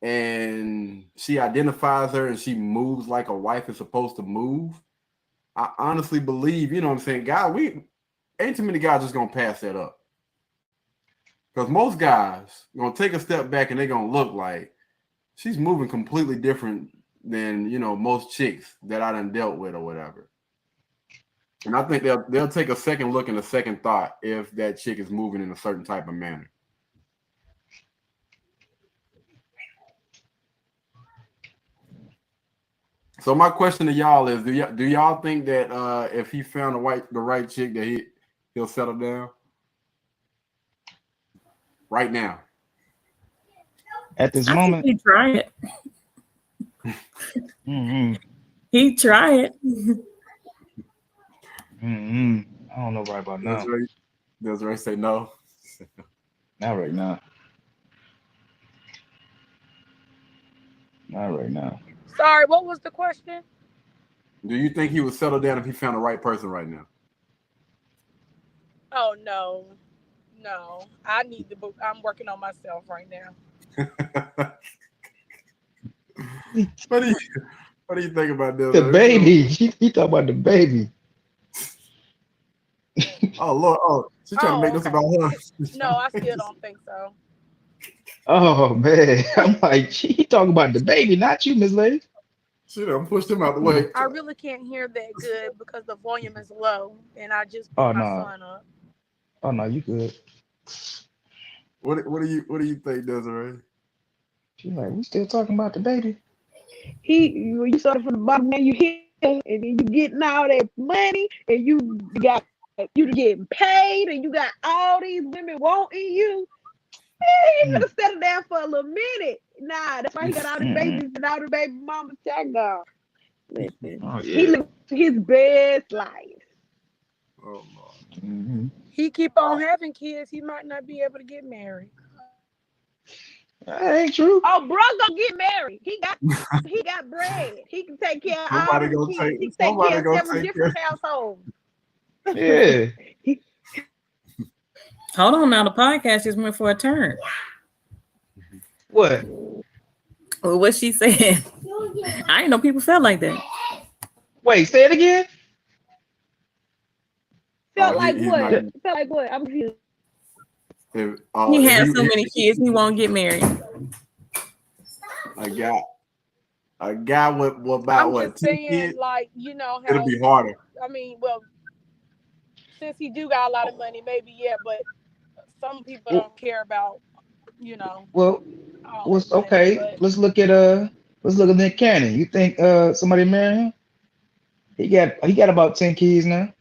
and she identifies her and she moves like a wife is supposed to move, I honestly believe, you know what I'm saying, God, we ain't too many guys just gonna pass that up. Because most guys gonna take a step back and they're gonna look like she's moving completely different than most chicks that I done dealt with or whatever. And I think they'll take a second look and a second thought if that chick is moving in a certain type of manner. So my question to y'all is: do y'all think that if he found the right chick that he'll settle down right now? At this I think moment, he try it. mm-hmm. He try it. Mm-hmm. I don't know right about now. Desiree say no. Not right now. Not right now. Sorry, what was the question? Do you think he would settle down if he found the right person right now? Oh no. I need the book. I'm working on myself right now. What do you think about this? The baby. He talk about the baby. Oh Lord! Oh, she's trying to make this Okay. about her. No, I still don't think so. Oh man, I'm like, he talking about the baby, not you, Miss Lady. She done pushed him out the way. I really can't hear that good because the volume is low, and I just Oh picked my no, son up. oh no, you good. What do you think, Desiree? She's like, we still talking about the baby. You started from the bottom, now you here, and then you getting all that money, and you getting paid, and you got all these women wanting you. He Mm, finna settle down for a little minute. Nah, that's why he got all the mm-mm. babies and all the baby mamas checked out. Listen, Oh he yeah. lived his best life. Oh Lord. Mm-hmm. He keep on having kids. He might not be able to get married. That ain't true. Oh, bro, gonna get married. He got bread. He can take care of all Somebody them gonna kids. He can take care of several take care. different households. Yeah. Hold on now. The podcast just went for a turn. What? Well, what she said. I didn't know people felt like that. Wait, say it again. Felt like He's what? not. Felt like what? I'm confused. He has so many kids, he won't get married. A guy with about I'm what just 10 saying, kids? like, you know It'll how, be harder. I mean, well, since he do got a lot of money, maybe, yeah, but some people Well, don't care about, you know, well, all that what's money. okay? But Let's look at Nick Cannon. You think somebody marry him? He got about 10 kids now.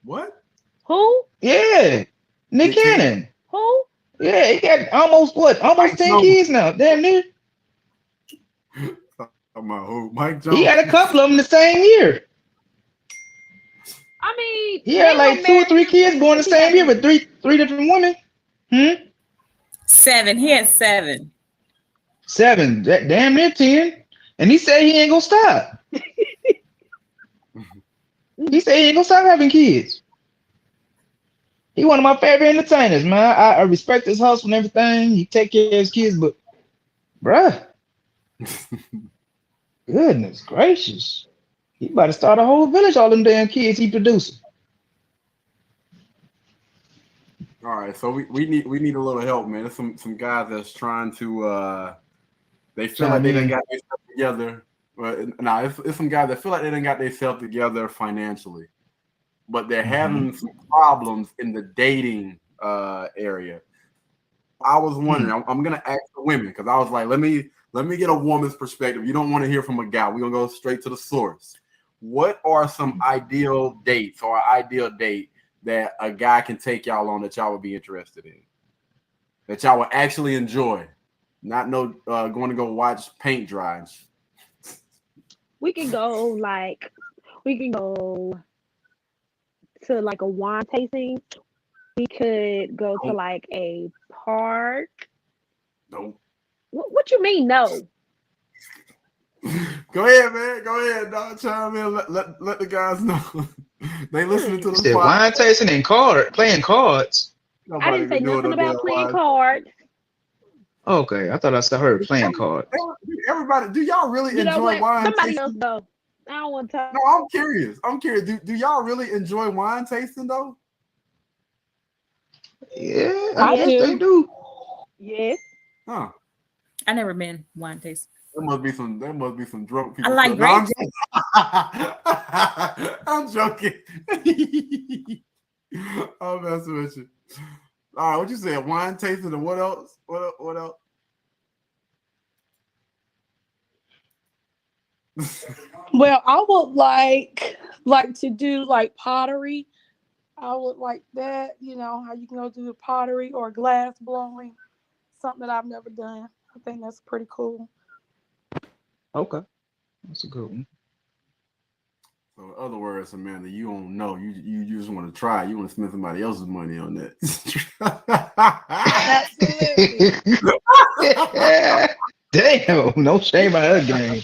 What? Who? Yeah, Nick Nick Cannon? Cannon. Who? Yeah, he got almost Mike 10 Jones. kids now. Damn near. Talking about who? Mike He Jones. had a couple of them the same year. I mean, He they had gonna like 2 or marry 3 him kids born the if he got same year the with three different women. 7. He had 7. 7, damn near 10. And he said he ain't gonna stop. He said he ain't gonna stop having kids. He one of my favorite entertainers, man. I respect his hustle and everything. He take care of his kids, but bruh, goodness gracious. He about to start a whole village, all them damn kids he producing. All right, so we need a little help, man. There's some guys that's trying to they feel like Chime they done in. got themselves together. But nah, it's some guys that feel like they done got themselves together financially, but they're having some problems in the dating area. I was wondering, I'm gonna ask the women because I was like, let me get a woman's perspective. You don't want to hear from a guy. We're gonna go straight to the source. What are some ideal dates or ideal date that a guy can take y'all on that y'all would be interested in? That y'all would actually enjoy? Not going to go watch paint dry. we can go to like a wine tasting. We could go to Nope. like a park. Nope. What you mean no? Go ahead, man. Go ahead, dog. Chime in. Let the guys know. They listening to He the said podcast. wine tasting and playing cards. I Nobody didn't say be doing nothing no damn about playing wine. cards. Okay, I thought I heard playing cards. Everybody, do y'all really You know enjoy what? wine Somebody else tasting? go. I don't want to talk. No, I'm curious. Do y'all really enjoy wine tasting though? Yeah, I I Yes, guess they do. do. yes. Huh. I never been wine taste. There must be some drunk people. I like No, I'm grapes. joking. I'm messing with you. All right, what you said? Wine tasting and what else? What else? Well, I would like to do like pottery. I would like that, how you can go do the pottery or glass blowing, something that I've never done. I think that's pretty cool. Okay, that's a good one. So, in other words, Amanda, you don't know. You just want to try. You want to spend somebody else's money on that. Absolutely. Damn, no shame by her game.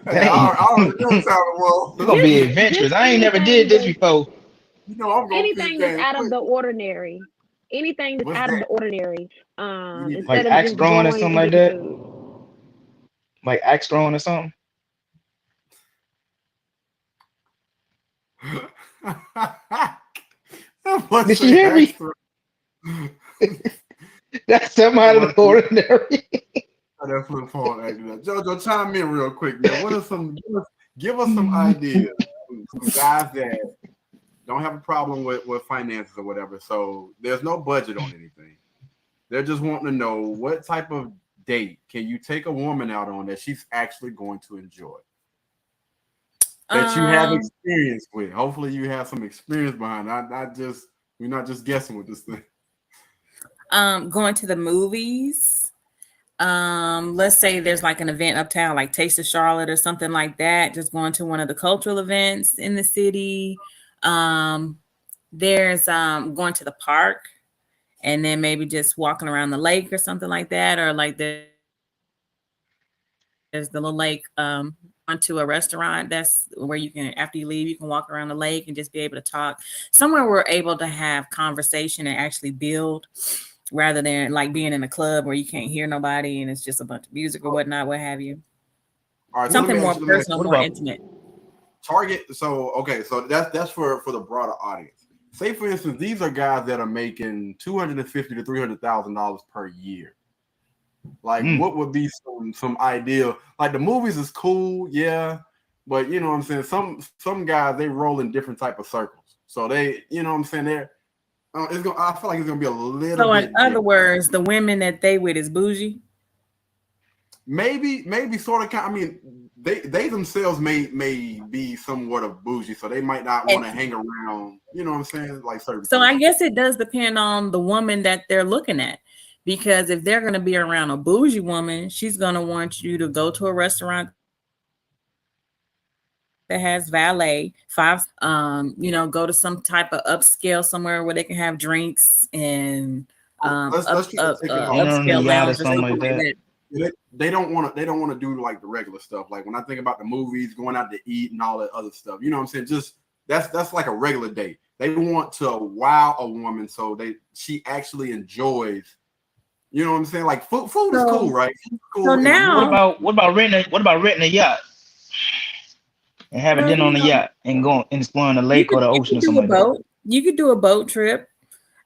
Hey, I already know how it was. It's gonna be Just adventurous. just I ain't never did this before. You know I'm gonna peep anything that's game out of quick. the ordinary. Anything that's What's out of that? the ordinary. You need Like Instead of axe just throwing or going something and like getting that. food. Like axe throwing or something. Let's Did she say hear me? extra. That's something out of the ordinary. That flip phone acting up. Jojo, chime in real quick, man. What are some? Give us some ideas. Some guys that don't have a problem with finances or whatever. So there's no budget on anything. They're just wanting to know what type of date can you take a woman out on that she's actually going to enjoy, that you have experience with. Hopefully, you have some experience behind. Not just we're not just guessing with this thing. Going to the movies. Let's say there's like an event uptown, like Taste of Charlotte or something like that. Just going to one of the cultural events in the city. There's going to the park and then maybe just walking around the lake or something like that, or like there's the little lake. Onto a restaurant that's where you can, after you leave, you can walk around the lake and just be able to talk. Somewhere we're able to have conversation and actually build, rather than like being in a club where you can't hear nobody and it's just a bunch of music or whatnot, what have you. All right, Something more let me personal, more intimate. Target. So okay, so that's for the broader audience. Say for instance, these are guys that are making $250,000 to $300,000 per year. Like, what would be some ideal? Like the movies is cool, yeah, but you know what I'm saying. Some guys they roll in different type of circles, so they, you know what I'm saying. They're it's gonna. I feel like it's gonna be a little. So bit in other different. words, the women that they with is bougie. Maybe sort of. I mean, they themselves may be somewhat of bougie, so they might not want to hang around. You know what I'm saying? Like certain. So I guess it does depend on the woman that they're looking at. Because if they're going to be around a bougie woman, she's going to want you to go to a restaurant that has valet, go to some type of upscale somewhere where they can have drinks and let's try to take it off. upscale lounge or something like that. They don't want to do like the regular stuff. Like when I think about the movies, going out to eat and all that other stuff, you know what I'm saying? Just that's like a regular date. They want to wow a woman so she actually enjoys. You know what I'm saying? Like food is cool, right? Cool. So now, what about renting a yacht and having dinner on the yacht and going and exploring the lake or the ocean or something like that? You could do a boat trip.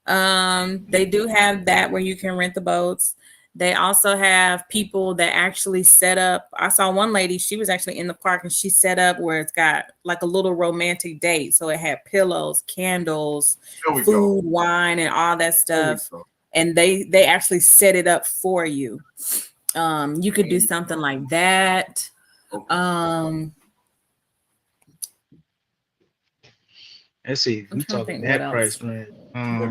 They do have that where you can rent the boats. They also have people that actually set up. I saw one lady, she was actually in the park and she set up where it's got like a little romantic date. So it had pillows, candles, food, wine, and all that stuff. And they actually set it up for you. You could do something like that. Let's see. We talking that price, man.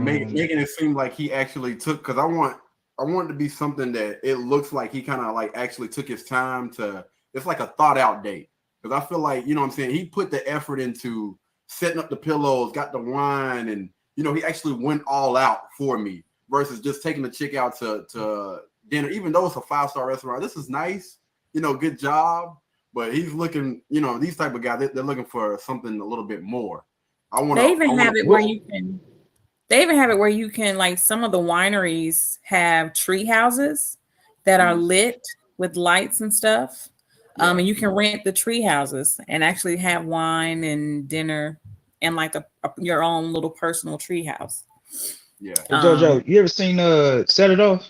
Making it seem like he actually took, because I want it to be something that it looks like he kind of like actually took his time to. It's like a thought out date, because I feel like, you know what I'm saying, he put the effort into setting up the pillows, got the wine, and he actually went all out for me. Versus just taking the chick out to dinner, even though it's a 5-star restaurant. This is nice, good job. But he's looking, these type of guys, they're looking for something a little bit more. They even have it where you can, like some of the wineries have tree houses that are lit with lights and stuff. And you can rent the tree houses and actually have wine and dinner and like your own little personal tree house. Yeah. Hey, Jojo, you ever seen Set It Off?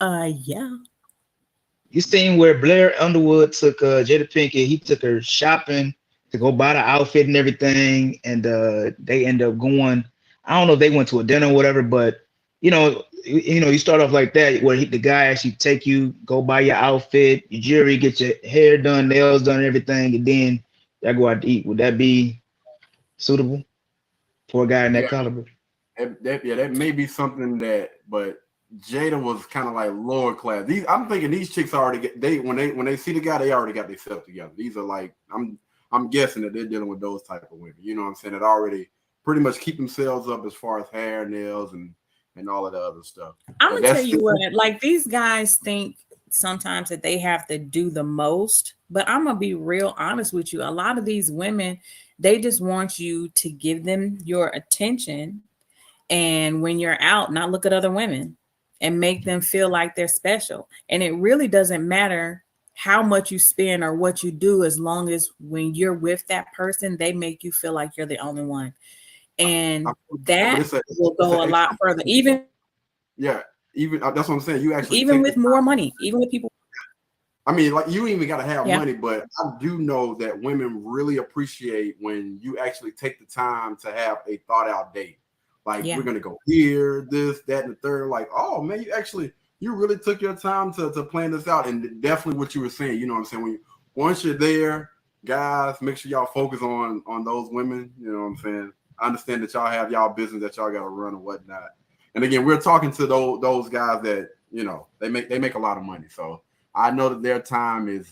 Yeah. You seen where Blair Underwood took Jada Pinkett? He took her shopping to go buy the outfit and everything, and they end up going. I don't know if they went to a dinner or whatever, but you start off like that, where the guy actually take you, go buy your outfit, your jewelry, get your hair done, nails done, everything, and then y'all go out to eat. Would that be suitable for a guy in that Yeah, caliber? that may be something that, but Jada was kind of like lower class. I'm thinking these chicks already when they see the guy, they already got themselves together. These are like I'm guessing that they're dealing with those type of women. You know what I'm saying? That already pretty much keep themselves up as far as hair, nails, and all of the other stuff. I'm But gonna tell that's you what, like these guys think sometimes that they have to do the most, but I'm gonna be real honest with you. A lot of these women, they just want you to give them your attention, and when you're out, not look at other women and make them feel like they're special. And it really doesn't matter how much you spend or what you do, as long as when you're with that person, they make you feel like you're the only one. And but that will it's go a an lot further, even yeah. Even that's what I'm saying. You actually even take the with more money, even with people. I mean, like you even got to have Yeah. money, but I do know that women really appreciate when you actually take the time to have a thought out date. Like Yeah. we're gonna go here, this, that, and the third. Like, oh man, you really took your time to plan this out. And definitely what you were saying, you know what I'm saying? Once you're there, guys, make sure y'all focus on those women. You know what I'm saying? I understand that y'all have y'all business that y'all got to run and whatnot. And again, we're talking to those guys that they make a lot of money. So I know that their time is,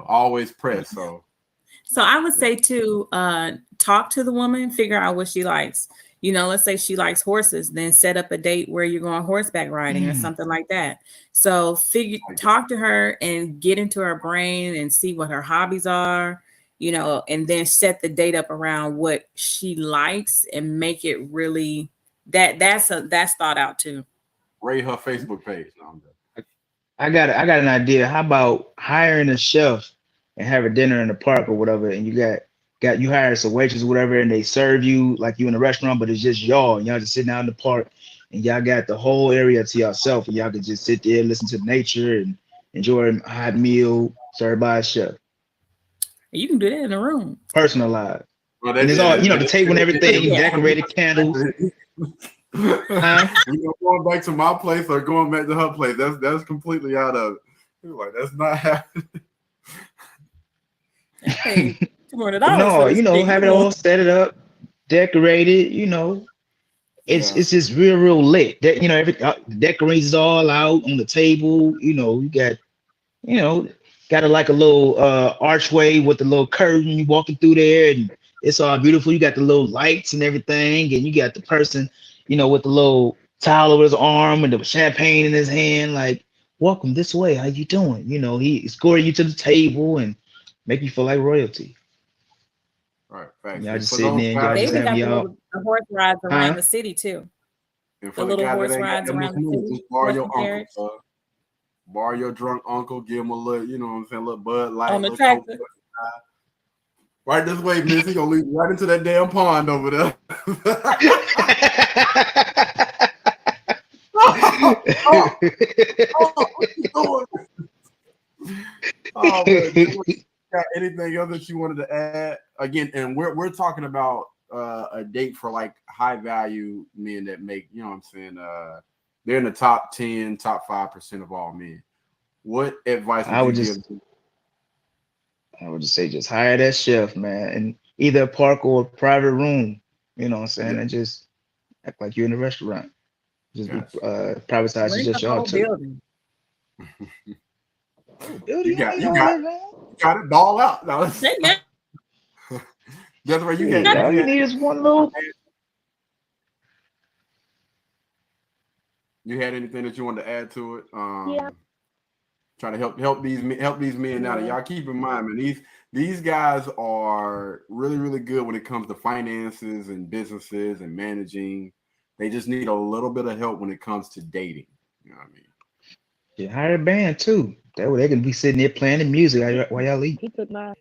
always pressed. So I would say to talk to the woman, figure out what she likes. Let's say she likes horses, then set up a date where you're going horseback riding or something like that. So talk to her and get into her brain and see what her hobbies are, and then set the date up around what she likes and make it really that's thought out too. Rate her Facebook page. No, I'm just, I got an idea. How about hiring a chef and have a dinner in the park or whatever, and you hire some waitress or whatever, and they serve you like you in a restaurant, but it's just y'all, and y'all just sitting out in the park, and y'all got the whole area to yourself, and y'all can just sit there, listen to nature, and enjoy a hot meal served by a chef, You can do that in a room. personalized, well, and it's all the table and everything, decorated candles. Huh? Going back to my place or going back to her place, that's completely out of it. Like that's not happening. Hey, $200 No, for this thing. have it all set it up, decorated, it's just real lit. That every the decorations all out on the table. You got like a little archway with the little curtain. You walking through there, and it's all beautiful. You got the little lights and everything, and you got the person, with the little towel over his arm and the champagne in his hand, like, welcome this way. How you doing? He escorted you to the table and make you feel like royalty. Right, facts. Y'all And just for sitting those there, and y'all They guys just even that, having got y'all, the horse rides around huh? the city too. and The for the little guys that horse ain't got rides that much around the money, city. just borrow Horse your and uncle, carriage borrow your drunk uncle, give him a little, you know what I'm saying, a little Bud Light, on the little Coke. tractor. Right this way, Miss. He gonna lead right into that damn pond over there. oh, what you doing? Oh man, got anything else that you wanted to add? Again, and we're talking about a date for like high value men that make, you know what I'm saying, they're in the top 10, top 5% of all men. What advice would I you would give? just I would just say just hire that chef, man, in either a park or a private room. You know what I'm saying? Yeah, And just act like you're in a restaurant. Just be gotcha. privatized. It's Rent the just y'all whole two. building. Oh, building, You you got need you all got that, man. you got it ball out. Now, Hey, man. guess what? You Shit, had did all you you have need is one little. you had anything that you wanted to add to it? Yeah, Trying to help these men out. And yeah. y'all keep in mind, man, these guys are really good when it comes to finances and businesses and managing. They just need a little bit of help when it comes to dating. You know what I mean? You hire a band too. That way they can be sitting there playing the music while y'all eat. He took my.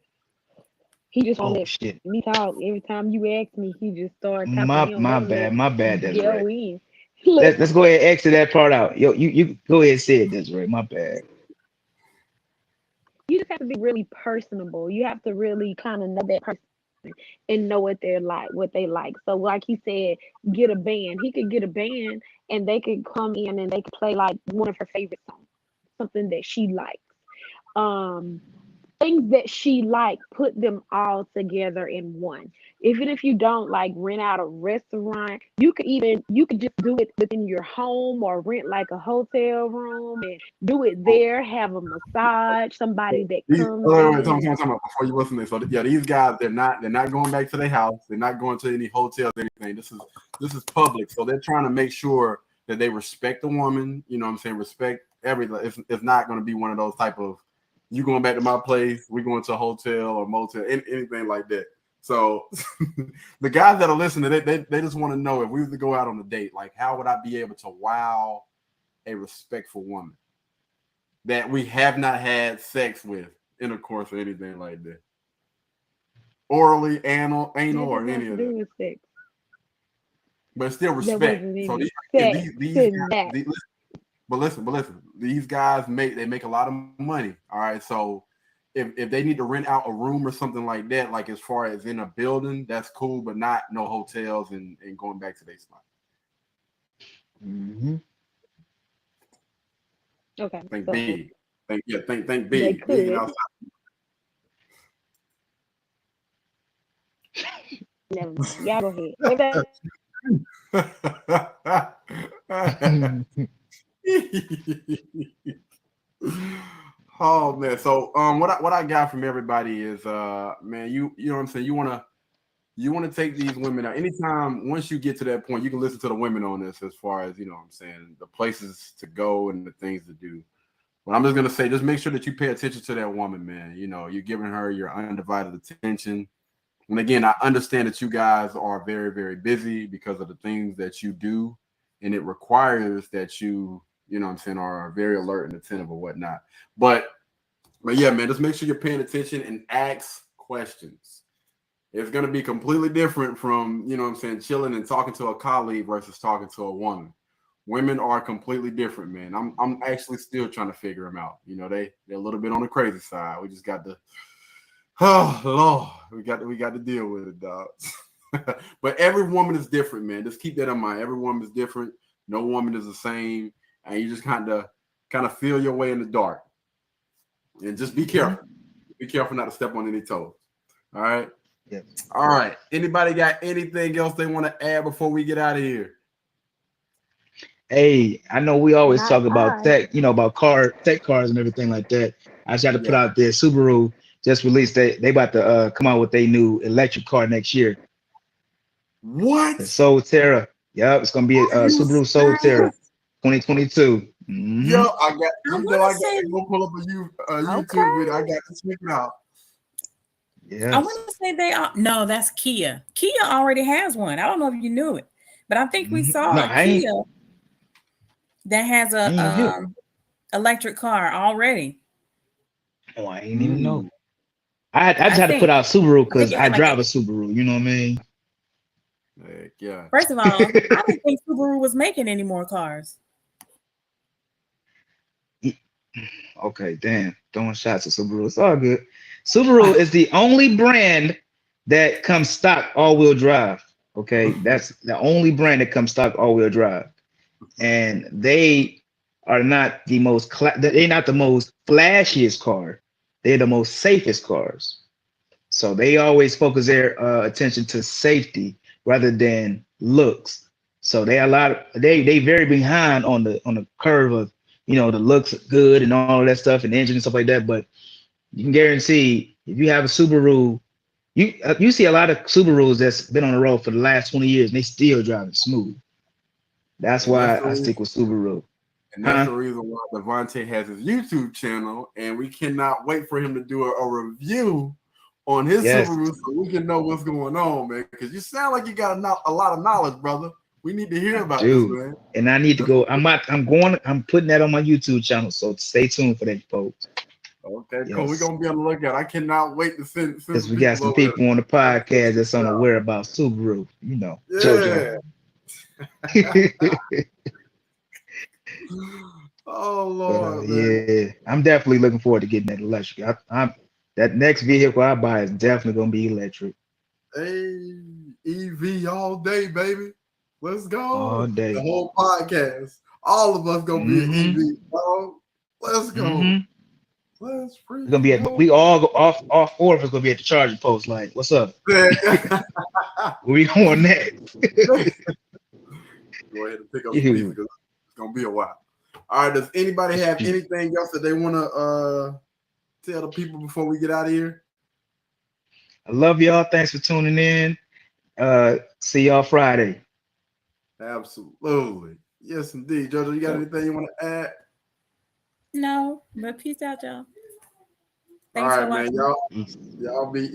He just won't Oh let shit. me talk. Every time you ask me, he just started talking. He My don't my never let bad. My bad, you Desiree. go in. Look, Let's go ahead and exit that part out. Yo, you go ahead and say it, Desiree. My bad. you just have to be really personable. You have to really kind of know that person. and know what they're like, what they like. So like he said, get a band. He could get a band and they could come in and they could play like one of her favorite songs, something that she likes. Um things that she like, put them all together in one. Even if you don't like rent out a restaurant, you could just do it within your home or rent like a hotel room and do it there, have a massage, somebody that These, comes wait, in and before you listen to this. So yeah, these guys they're not going back to their house. They're not going to any hotels, anything. This is public. So they're trying to make sure that they respect the woman. You know what I'm saying? Respect everything. It's not going to be one of those type of you going back to my place, we going to a hotel or motel, anything like that. So the guys that are listening, they just want to know if we were to go out on a date, like how would I be able to wow a respectful woman that we have not had sex with, intercourse, or anything like that, orally, anal, that has or any nothing to of do that, with sex. but still There respect. wasn't So any if sex these in guys, that. but listen, these guys make a lot of money. All right, so if they need to rent out a room or something like that, like as far as in a building, that's cool, but not no hotels and going back to their spot. Mm-hmm. Okay, Think so big. Think they big. Big and could. outside. Never mind. Y'all go ahead. Everybody, Oh man. So what I got from everybody is man, you know what I'm saying? You wanna take these women out. Anytime once you get to that point, you can listen to the women on this as far as you know what I'm saying, the places to go and the things to do. But I'm just gonna say, just make sure that you pay attention to that woman, man. You know, you're giving her your undivided attention. And again, I understand that you guys are very, very busy because of the things that you do, and it requires that you know what I'm saying, are very alert and attentive or whatnot. But but yeah, man, just make sure you're paying attention and ask questions. It's gonna be completely different from, you know what I'm saying, chilling and talking to a colleague versus talking to a woman. Women are completely different, man. I'm actually still trying to figure them out. You know, they're a little bit on the crazy side. We just got to oh Lord, we got to deal with it, dog. But every woman is different, man. Just keep that in mind. Every woman is different. No woman is the same, and you just kind of feel your way in the dark, and just be Mm-hmm. careful. Be careful not to step on any toes. All right. Yes. All right. Anybody got anything else they want to add before we get out of here? Hey, I know we always not talk about I. tech, about tech cars and everything like that. I just had to put Yeah. out there. Subaru just released they about to come out with a new electric car next year. The What? Soul Terra. Yep, it's gonna be a Are you Subaru Soul Terra serious? 2022. Yo, Mm-hmm. I got I you want know I to got say, to go pull up a YouTube video. I Okay. got to check it out. I Yes. want to say they are. No, that's Kia. Kia already has one. I don't know if you knew it, but I think we Mm-hmm. saw No, a I ain't. Kia that has I a ain't here. electric car already. Oh, I ain't even know. Mm, I I just had to put think. out Subaru I think because it I had like drive a. a Subaru. You know what I mean? heck yeah. First of all, I didn't think Subaru was making any more cars. Okay, damn. Throwing shots at Subaru. It's all good. Subaru is the only brand that comes stock all-wheel drive. Okay, that's the only brand that comes stock all-wheel drive, and they are not the most. They're not the most flashiest car. They're the most safest cars. So they always focus their attention to safety rather than looks. So they very behind on the curve of the looks good and all of that stuff and the engine and stuff like that. But you can guarantee if you have a Subaru, you see a lot of Subarus that's been on the road for the last 20 years and they still driving smooth. That's and that's why the I reason, stick with Subaru. and that's Huh? the reason why Devontae has his YouTube channel, and we cannot wait for him to do a review on his Yes. Subaru so we can know what's going on, man. Because you sound like you got a lot of knowledge, brother. We need to hear I about this, do. man. And I need to That's go. what, I'm putting that on my YouTube channel. So stay tuned for that, folks. okay, cool. We're Yes. gonna be on the lookout. I cannot wait to send Because some we got people some over people on the there. Check podcast that's it out. unaware about Subaru, JoJo. Yeah. Oh But Lord, man. yeah, I'm definitely looking forward to getting that electric. I'm that next vehicle I buy is definitely gonna be electric. Hey, EV all day, baby. Let's go. All day. The whole podcast. All of us gonna be an EV, bro. Let's go. Let's freaking We're gonna be go. we all go all 4 of us gonna be at the charging post. Like, what's up? Where we going next? Go ahead and pick up some pizza because it's gonna be a while. All right. Does anybody have anything else that they want to tell the people before we get out of here? I love y'all. Thanks for tuning in. See y'all Friday. Absolutely. Yes, indeed. Jojo, you got anything you want to add? No, but peace out, y'all. All right, man. Y'all be